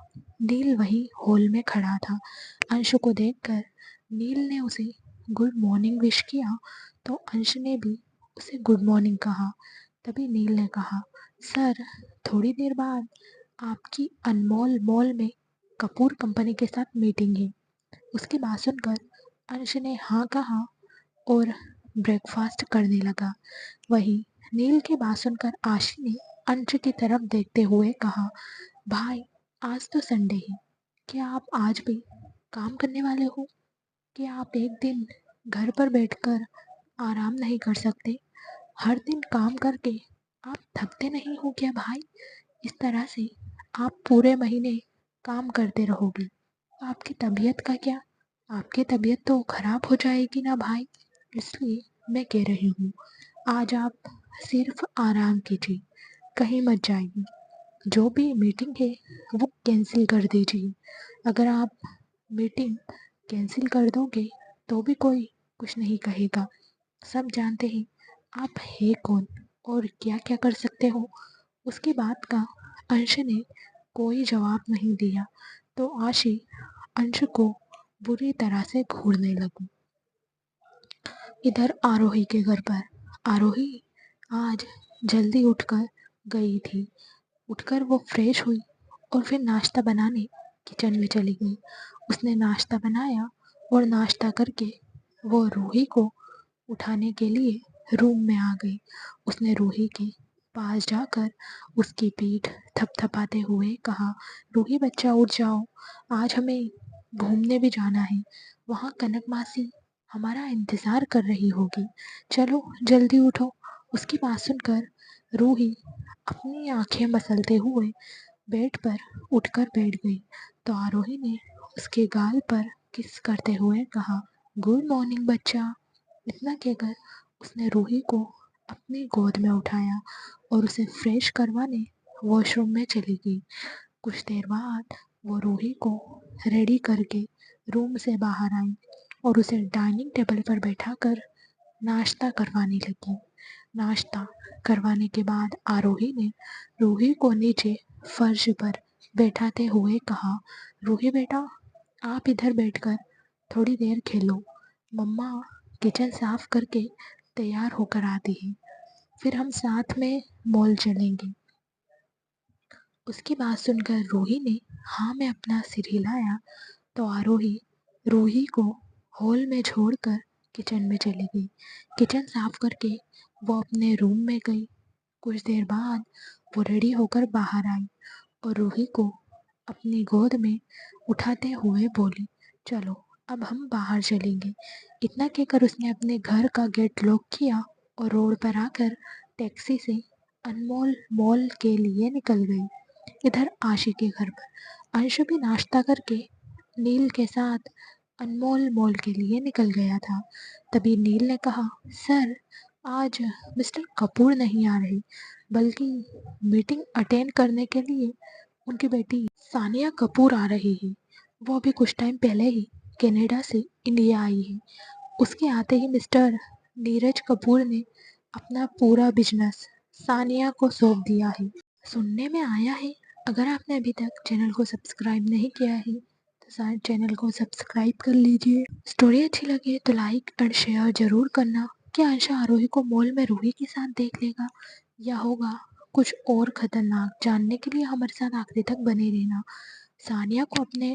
नील वहीं हॉल में खड़ा था। अंश को देखकर नील ने उसे गुड मॉर्निंग विश किया तो अंश ने भी उसे गुड मॉर्निंग कहा। तभी नील ने कहा, सर थोड़ी देर बाद आपकी अनमोल मॉल में कपूर कंपनी के साथ मीटिंग है। उसकी बात सुनकर अंश ने हाँ कहा और ब्रेकफास्ट करने लगा। वहीं नील की बात सुनकर आशी ने अंश की तरफ देखते हुए कहा, भाई आज तो संडे है, क्या आप आज भी काम करने वाले हो? क्या आप एक दिन घर पर बैठकर आराम नहीं कर सकते? हर दिन काम करके आप थकते नहीं हो क्या भाई? इस तरह से आप पूरे महीने काम करते रहोगे तो आपकी तबीयत का क्या? आपकी तबीयत तो खराब हो जाएगी ना भाई। इसलिए मैं कह रही हूँ आज आप सिर्फ आराम कीजिए, कहीं मत जाइए। जो भी मीटिंग है वो कैंसिल कर दीजिए। अगर आप मीटिंग कैंसिल कर दोगे तो भी कोई कुछ नहीं कहेगा। सब जानते हैं आप है कौन और क्या क्या कर सकते हो। उसकी बात का अंश ने कोई जवाब नहीं दिया तो आशी अंश को बुरी तरह से घूरने लगी। इधर आरोही के घर पर आरोही आज जल्दी उठकर गई थी। उठकर वो फ्रेश हुई और फिर नाश्ता बनाने किचन में चली गई। उसने नाश्ता बनाया और नाश्ता करके वो रूही को उठाने के लिए रूम में आ गई। उसने रूही के पास जाकर उसकी पीठ थपथपाते हुए कहा, रूही बच्चा उठ जाओ, आज हमें घूमने भी जाना है। वहाँ कनक मासी हमारा इंतज़ार कर रही होगी, चलो जल्दी उठो। उसकी बात सुनकर रूही अपनी आंखें मसलते हुए बेड पर उठकर बैठ गई तो आरोही ने उसके गाल पर किस करते हुए कहा, गुड मॉर्निंग बच्चा। इतना कहकर उसने रूही को अपनी गोद में उठाया और उसे फ्रेश करवाने वॉशरूम में चली गई। कुछ देर बाद वो रूही को रेडी करके रूम से बाहर आई और उसे डाइनिंग टेबल पर बैठाकर नाश्ता करवाने लगी। नाश्ता करवाने के बाद आरोही ने रूही को नीचे फर्श पर बैठाते हुए कहा, रूही बेटा आप इधर बैठकर थोड़ी देर खेलो, मम्मा किचन साफ करके तैयार होकर आती है, फिर हम साथ में मॉल चलेंगे। उसकी बात सुनकर रूही ने हाँ में अपना सिर हिलाया तो आरोही रूही को हॉल में छोड़कर किचन में चली गई। किचन साफ करके वो अपने रूम में गई। कुछ देर बाद वो रेडी होकर बाहर आई और रूही को अपनी गोद में उठाते हुए बोली, चलो अब हम बाहर चलेंगे। इतना कहकर उसने अपने घर का गेट लॉक किया और रोड पर आकर टैक्सी से अनमोल मॉल के लिए निकल गई। इधर आशी के घर पर अंशु भी नाश्ता करके नील के साथ अनमोल मॉल के लिए निकल गया था। तभी नील ने कहा, सर आज मिस्टर कपूर नहीं आ रहे बल्कि मीटिंग अटेंड करने के लिए उनकी बेटी सानिया कपूर आ रही है। वो अभी कुछ टाइम पहले ही कनाडा से इंडिया आई है। उसके आते ही मिस्टर नीरज कपूर ने अपना पूरा बिजनेस सानिया को सौंप दिया है। सुनने में आया है अगर आपने अभी तक चैनल को सब्सक्राइब नहीं किया है तो शायद चैनल को सब्सक्राइब कर लीजिए। स्टोरी अच्छी लगे तो लाइक और शेयर जरूर करना। क्या अंशा आरोही को मॉल में रूही के साथ देख लेगा या होगा कुछ और खतरनाक? जानने के लिए हमारे साथ आखिरी तक बने रहना। सानिया को अपने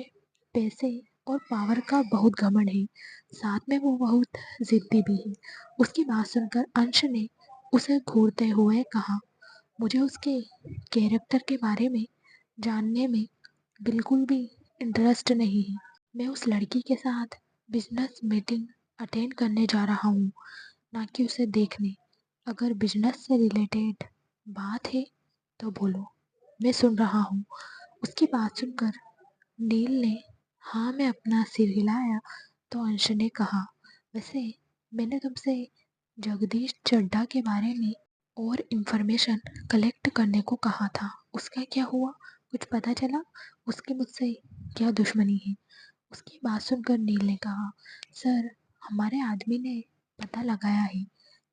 पैसे और पावर का बहुत घमंड है, साथ में वो बहुत जिद्दी भी है। उसकी बात सुनकर अंश ने उसे घूरते हुए कहा, मुझे उसके कैरेक्टर के बारे में जानने में बिल्कुल भी इंटरेस्ट नहीं है। मैं उस लड़की के साथ बिजनेस मीटिंग अटेंड करने जा रहा हूँ, ना कि उसे देखने। अगर बिजनेस से रिलेटेड बात है तो बोलो, मैं सुन रहा हूँ। उसकी बात सुनकर नील ने हाँ में अपना सिर हिलाया तो अंश ने कहा, वैसे मैंने तुमसे जगदीश चड्ढा के बारे में और इन्फॉर्मेशन कलेक्ट करने को कहा था, उसका क्या हुआ? कुछ पता चला? उसकी मुझसे क्या दुश्मनी है? उसकी बात सुनकर नील ने कहा, सर, हमारे आदमी ने पता लगाया है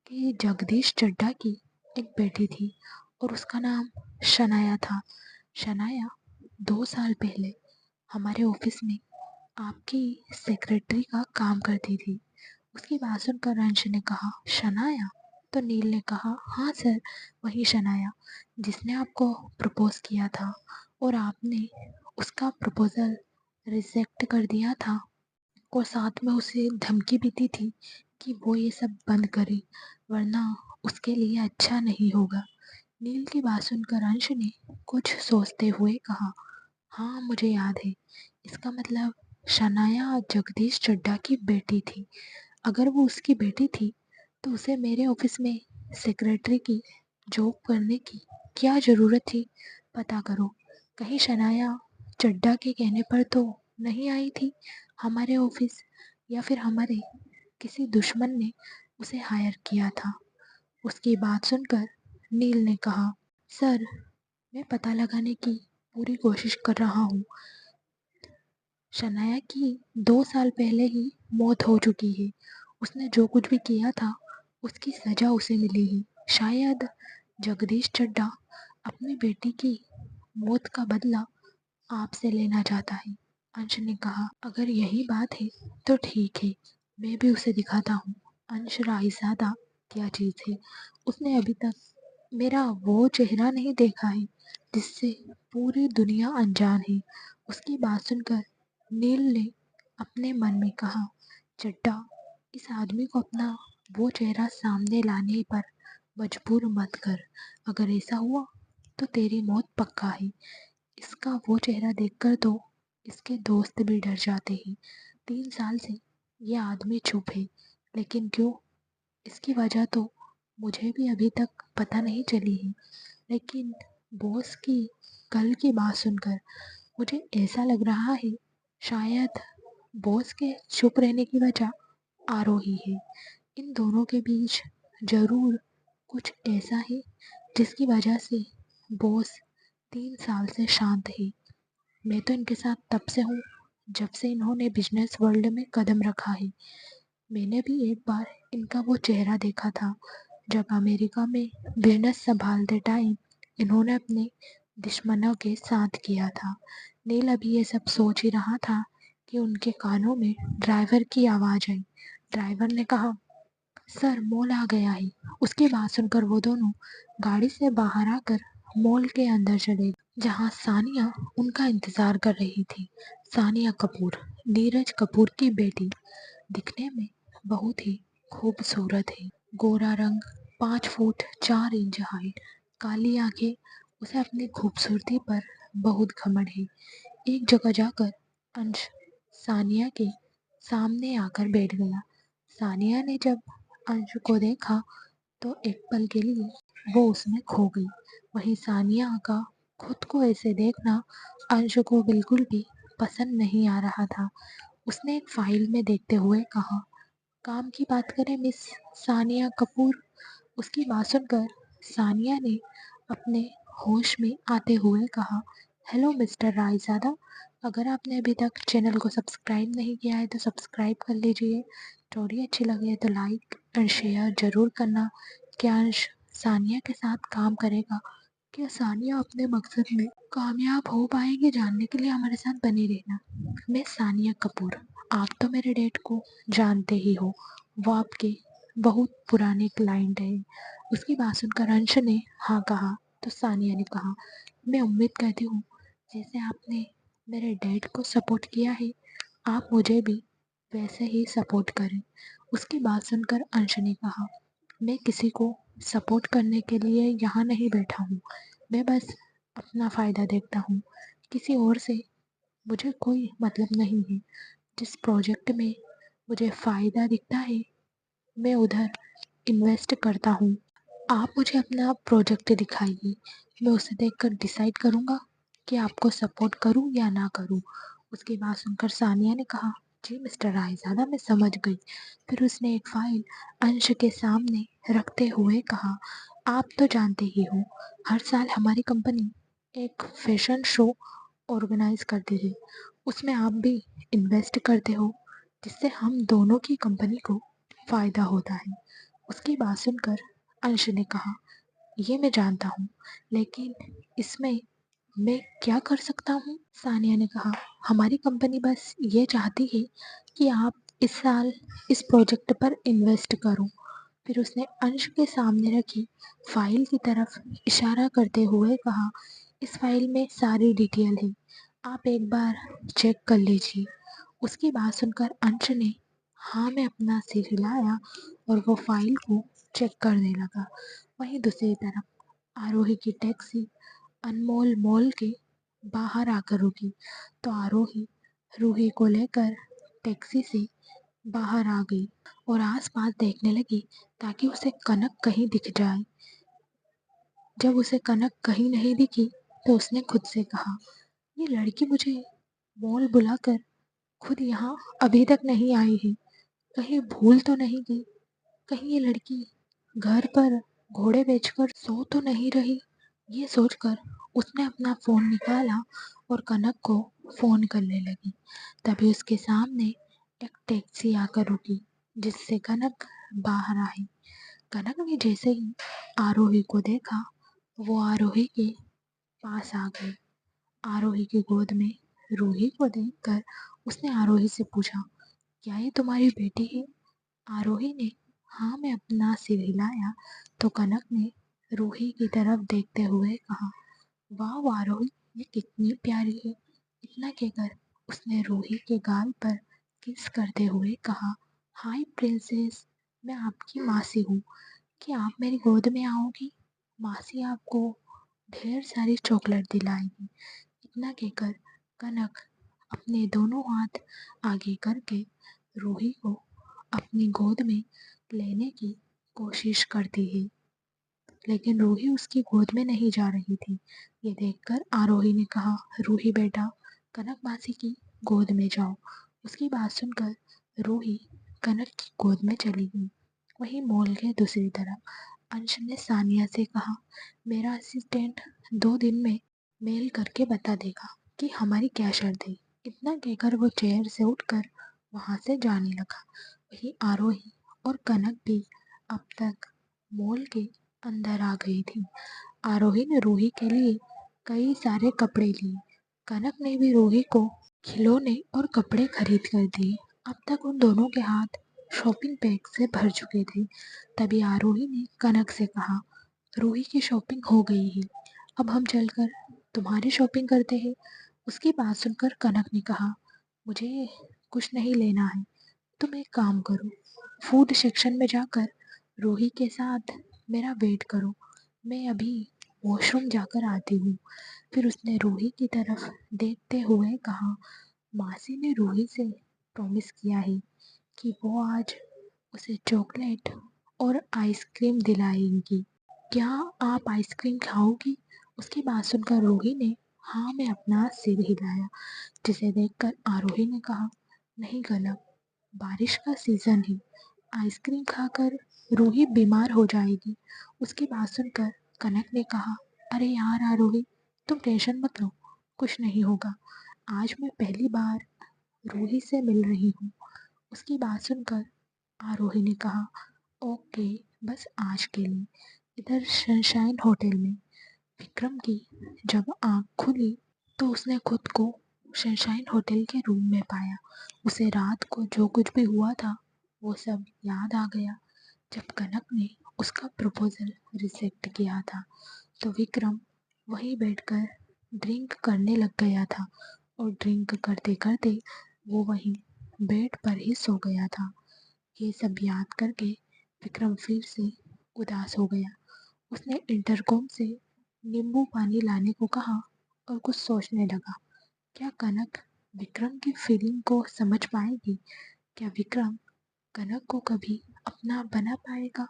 कि जगदीश चड्ढा की एक बेटी थी और उसका नाम शनाया था। शनाया 2 साल पहले हमारे ऑफिस में आपकी सेक्रेटरी का काम करती थी। उसकी बात सुनकर अंश ने कहा, शनाया? तो नील ने कहा, हाँ सर, वही शनाया जिसने आपको प्रपोज किया था और आपने उसका प्रपोजल रिजेक्ट कर दिया था और साथ में उसे धमकी भी दी थी कि वो ये सब बंद करे वरना उसके लिए अच्छा नहीं होगा। नील की बात सुनकर अंश ने कुछ सोचते हुए कहा, हाँ मुझे याद है। इसका मतलब शनाया जगदीश चड्ढा की बेटी थी। अगर वो उसकी बेटी थी तो उसे मेरे ऑफिस में सेक्रेटरी की जॉब करने की क्या ज़रूरत थी? पता करो, कहीं शनाया चड्ढा के कहने पर तो नहीं आई थी हमारे ऑफिस, या फिर हमारे किसी दुश्मन ने उसे हायर किया था। उसकी बात सुनकर नील ने कहा, सर, मैं पता लगाने की पूरी कोशिश कर रहा हूँ। शनाया की 2 साल पहले ही मौत हो चुकी है। उसने जो कुछ भी किया था उसकी सजा उसे मिली है। शायद जगदीश चड्ढा अपनी बेटी की मौत का बदला आपसे लेना चाहता है। अंश ने कहा, अगर यही बात है तो ठीक है, मैं भी उसे दिखाता हूँ अंश रायजादा क्या चीज़ है। उसने अभी तक मेरा वो चेहरा नहीं देखा है जिससे पूरी दुनिया अनजान है। उसकी बात सुनकर नील ने अपने मन में कहा, चड्ढा, इस आदमी को अपना वो चेहरा सामने लाने पर मजबूर मत कर। अगर ऐसा हुआ तो तेरी मौत पक्का है। इसका वो चेहरा देखकर तो इसके दोस्त भी डर जाते हैं। 3 साल से ये आदमी चुप है, लेकिन क्यों? इसकी वजह तो मुझे भी अभी तक पता नहीं चली है। लेकिन बॉस की कल की बात सुनकर मुझे ऐसा लग रहा है शायद बॉस के चुप रहने की वजह आरोही है। इन दोनों के बीच जरूर कुछ ऐसा है जिसकी वजह से बॉस 3 साल से शांत है। मैं तो इनके साथ तब से हूँ जब से इन्होंने बिजनेस वर्ल्ड में कदम रखा है। मैंने भी एक बार इनका वो चेहरा देखा था जब अमेरिका में बिजनेस संभालते टाइम इन्होंने अपने दुश्मनों के साथ किया था। नील अभी ये सब सोच ही रहा था कि उनके कानों में ड्राइवर की आवाज़ आई। ड्राइवर ने कहा, सर, मॉल आ गया है। उसकी बात सुनकर वो दोनों गाड़ी से बाहर आकर मॉल के अंदर चले जहाँ सानिया उनका इंतजार कर रही थी। सानिया कपूर, नीरज कपूर की बेटी, दिखने में बहुत ही खूबसूरत है। गोरा रंग, 5 फुट 4 इंच हाइट, काली आंखें, उसे अपनी खूबसूरती पर बहुत घमंड है। एक जगह जाकर अंश सानिया के सामने आकर बैठ गया। सानिया ने जब अंश को देखा तो एक पल के लिए वो उसमें खो गई। वहीं सानिया का खुद को ऐसे देखना अंश को बिल्कुल भी पसंद नहीं आ रहा था। उसने एक फाइल में देखते हुए कहा, काम की बात करें मिस सानिया कपूर। उसकी बात सुनकर सानिया ने अपने होश में आते हुए कहा, हेलो मिस्टर रायज़ादा, अगर आपने अभी तक चैनल को सब्सक्राइब नहीं किया है तो सब्सक्राइब कर लीजिए। स्टोरी अच्छी लगे तो लाइक और शेयर ज़रूर करना। क्या अंश सानिया के साथ काम करेगा? क्या सानिया अपने मकसद में कामयाब हो पाएगी? जानने के लिए हमारे साथ बने रहना। मैं सानिया कपूर, आप तो मेरे डैड को जानते ही हो, वो आपके बहुत पुराने क्लाइंट है। उसकी बात सुनकर अंश ने हाँ कहा तो सानिया ने कहा, मैं उम्मीद करती हूँ जैसे आपने मेरे डैड को सपोर्ट किया है आप मुझे भी वैसे ही सपोर्ट करें। उसकी बात सुनकर अंश ने कहा, मैं किसी को सपोर्ट करने के लिए यहाँ नहीं बैठा हूँ, मैं बस अपना फ़ायदा देखता हूँ, किसी और से मुझे कोई मतलब नहीं है। जिस प्रोजेक्ट में मुझे फ़ायदा दिखता है मैं उधर इन्वेस्ट करता हूँ। आप मुझे अपना प्रोजेक्ट दिखाइए, मैं उसे देखकर डिसाइड करूँगा कि आपको सपोर्ट करूँ या ना करूँ। उसकी बात सुनकर सानिया ने कहा, जी मिस्टर रायज़ादा, मैं समझ गई। फिर उसने एक फाइल अंश के सामने रखते हुए कहा, आप तो जानते ही हो, हर साल हमारी कंपनी एक फैशन शो ऑर्गेनाइज करती है। उसमें आप भी इन्वेस्ट करते हो, जिससे हम दोनों की कंपनी को फ़ायदा होता है। उसकी बात सुनकर अंश ने कहा, ये मैं जानता हूँ, लेकिन इसमें मैं क्या कर सकता हूँ? सानिया ने कहा, हमारी कंपनी बस ये चाहती है कि आप इस साल इस प्रोजेक्ट पर इन्वेस्ट करो। फिर उसने अंश के सामने रखी फाइल की तरफ इशारा करते हुए कहा, इस फाइल में सारी डिटेल है, आप एक बार चेक कर लीजिए। उसकी बात सुनकर अंश ने हाँ में अपना सिर हिलाया और वो फाइल को चेक करने लगा। वहीं दूसरी तरफ आरोही की टैक्सी अनमोल मॉल के बाहर आकर रुकी, तो आरोही रूही को लेकर टैक्सी से बाहर आ गई और आसपास देखने लगी ताकि उसे कनक कहीं दिख जाए। जब उसे कनक कहीं नहीं दिखी तो उसने खुद से कहा, ये लड़की मुझे मॉल बुलाकर खुद यहाँ अभी तक नहीं आई है, कहीं भूल तो नहीं गई, कहीं ये लड़की घर पर घोड़े बेचकर सो तो नहीं रही। ये सोचकर उसने अपना फोन निकाला और कनक को फोन करने लगी। तभी उसके सामने एक टैक्सी आकर रुकी, जिससे कनक बाहर आई। कनक ने जैसे ही आरोही को देखा, वो आरोही के पास आ गई। आरोही की गोद में रूही को देखकर उसने आरोही से पूछा, क्या ये तुम्हारी बेटी है? आरोही ने हाँ में अपना सिर हिलाया, तो कनक ने रूही की तरफ देखते हुए कहा, वाह आरोही, ये कितनी प्यारी है। इतना कहकर उसने रूही के गाल पर किस करते हुए कहा, हाय प्रिंसेस, मैं आपकी मासी हूँ, कि आप मेरी गोद में आओगी? मासी आपको ढेर सारी चॉकलेट दिलाएगी। इतना कहकर कनक अपने दोनों हाथ आगे करके रूही को अपनी गोद में लेने की कोशिश करती है, लेकिन रूही उसकी गोद में नहीं जा रही थी। ये देखकर आरोही ने कहा, रूही बेटा, कनक मासी की गोद में जाओ। उसकी बात सुनकर रूही कनक की गोद में चली गई। वहीं मॉल के दूसरी तरफ अंश ने सानिया से कहा, मेरा असिस्टेंट 2 दिन में मेल करके बता देगा कि हमारी क्या शर्त है। इतना कहकर वो चेयर से उठकर वहां से जाने लगा। वहीं आरोही और कनक भी अब तक मॉल के अंदर आ गई थी। आरोही ने रूही के लिए कई सारे कपड़े लिए। कनक ने भी रूही को खिलौने और कपड़े खरीद कर दिए। अब तक उन दोनों के हाथ शॉपिंग बैग से भर चुके थे। तभी आरोही ने कनक से कहा, रूही की शॉपिंग हो गई है, अब हम चलकर तुम्हारी शॉपिंग करते हैं। उसकी बात सुनकर कनक ने कहा, मुझे कुछ नहीं लेना है, तुम एक काम करो, फूड सेक्शन में जाकर रूही के साथ मेरा वेट करो, मैं अभी वॉशरूम जाकर आती हूँ। फिर उसने रूही की तरफ देखते हुए कहा, मासी ने रूही से प्रॉमिस किया है कि वो आज उसे चॉकलेट और आइसक्रीम दिलाएंगी। क्या आप आइसक्रीम खाओगी? उसकी बात सुनकर रूही ने हाँ में अपना सिर हिलाया, जिसे देखकर आरोही ने कहा, नहीं कनक, बारिश का सीजन है, आइसक्रीम खाकर रूही बीमार हो जाएगी। उसकी बात सुनकर कनक ने कहा, अरे यार आरोही, तुम टेंशन मत लो, कुछ नहीं होगा, आज मैं पहली बार रूही से मिल रही हूँ। उसकी बात सुनकर आरोही ने कहा, ओके, बस आज के लिए। इधर सनशाइन होटल में विक्रम की जब आँख खुली तो उसने खुद को सनशाइन होटल के रूम में पाया। उसे रात को जो कुछ भी हुआ था वो सब याद आ गया। जब कनक ने उसका प्रपोजल रिजेक्ट किया था तो विक्रम वहीं बैठकर ड्रिंक करने लग गया था और ड्रिंक करते करते वो वहीं बेड पर ही सो गया था। ये सब याद करके विक्रम फिर से उदास हो गया। उसने इंटरकॉम से नींबू पानी लाने को कहा और कुछ सोचने लगा। क्या कनक विक्रम की फीलिंग को समझ पाएगी? क्या विक्रम कनक को कभी अपना बना पाएगा?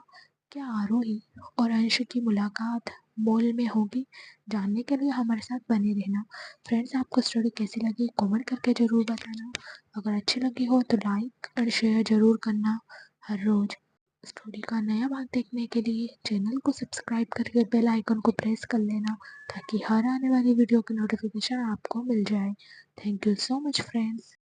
क्या आरोही और अंश की मुलाकात मॉल में होगी? जानने के लिए हमारे साथ बने रहना। फ्रेंड्स, आपको स्टोरी कैसी लगी कमेंट करके ज़रूर बताना। अगर अच्छी लगी हो तो लाइक और शेयर ज़रूर करना। हर रोज़ स्टोरी का नया भाग देखने के लिए चैनल को सब्सक्राइब करके बेल आइकन को प्रेस कर लेना, ताकि हर आने वाली वीडियो की नोटिफिकेशन आपको मिल जाए। Thank you so much friends.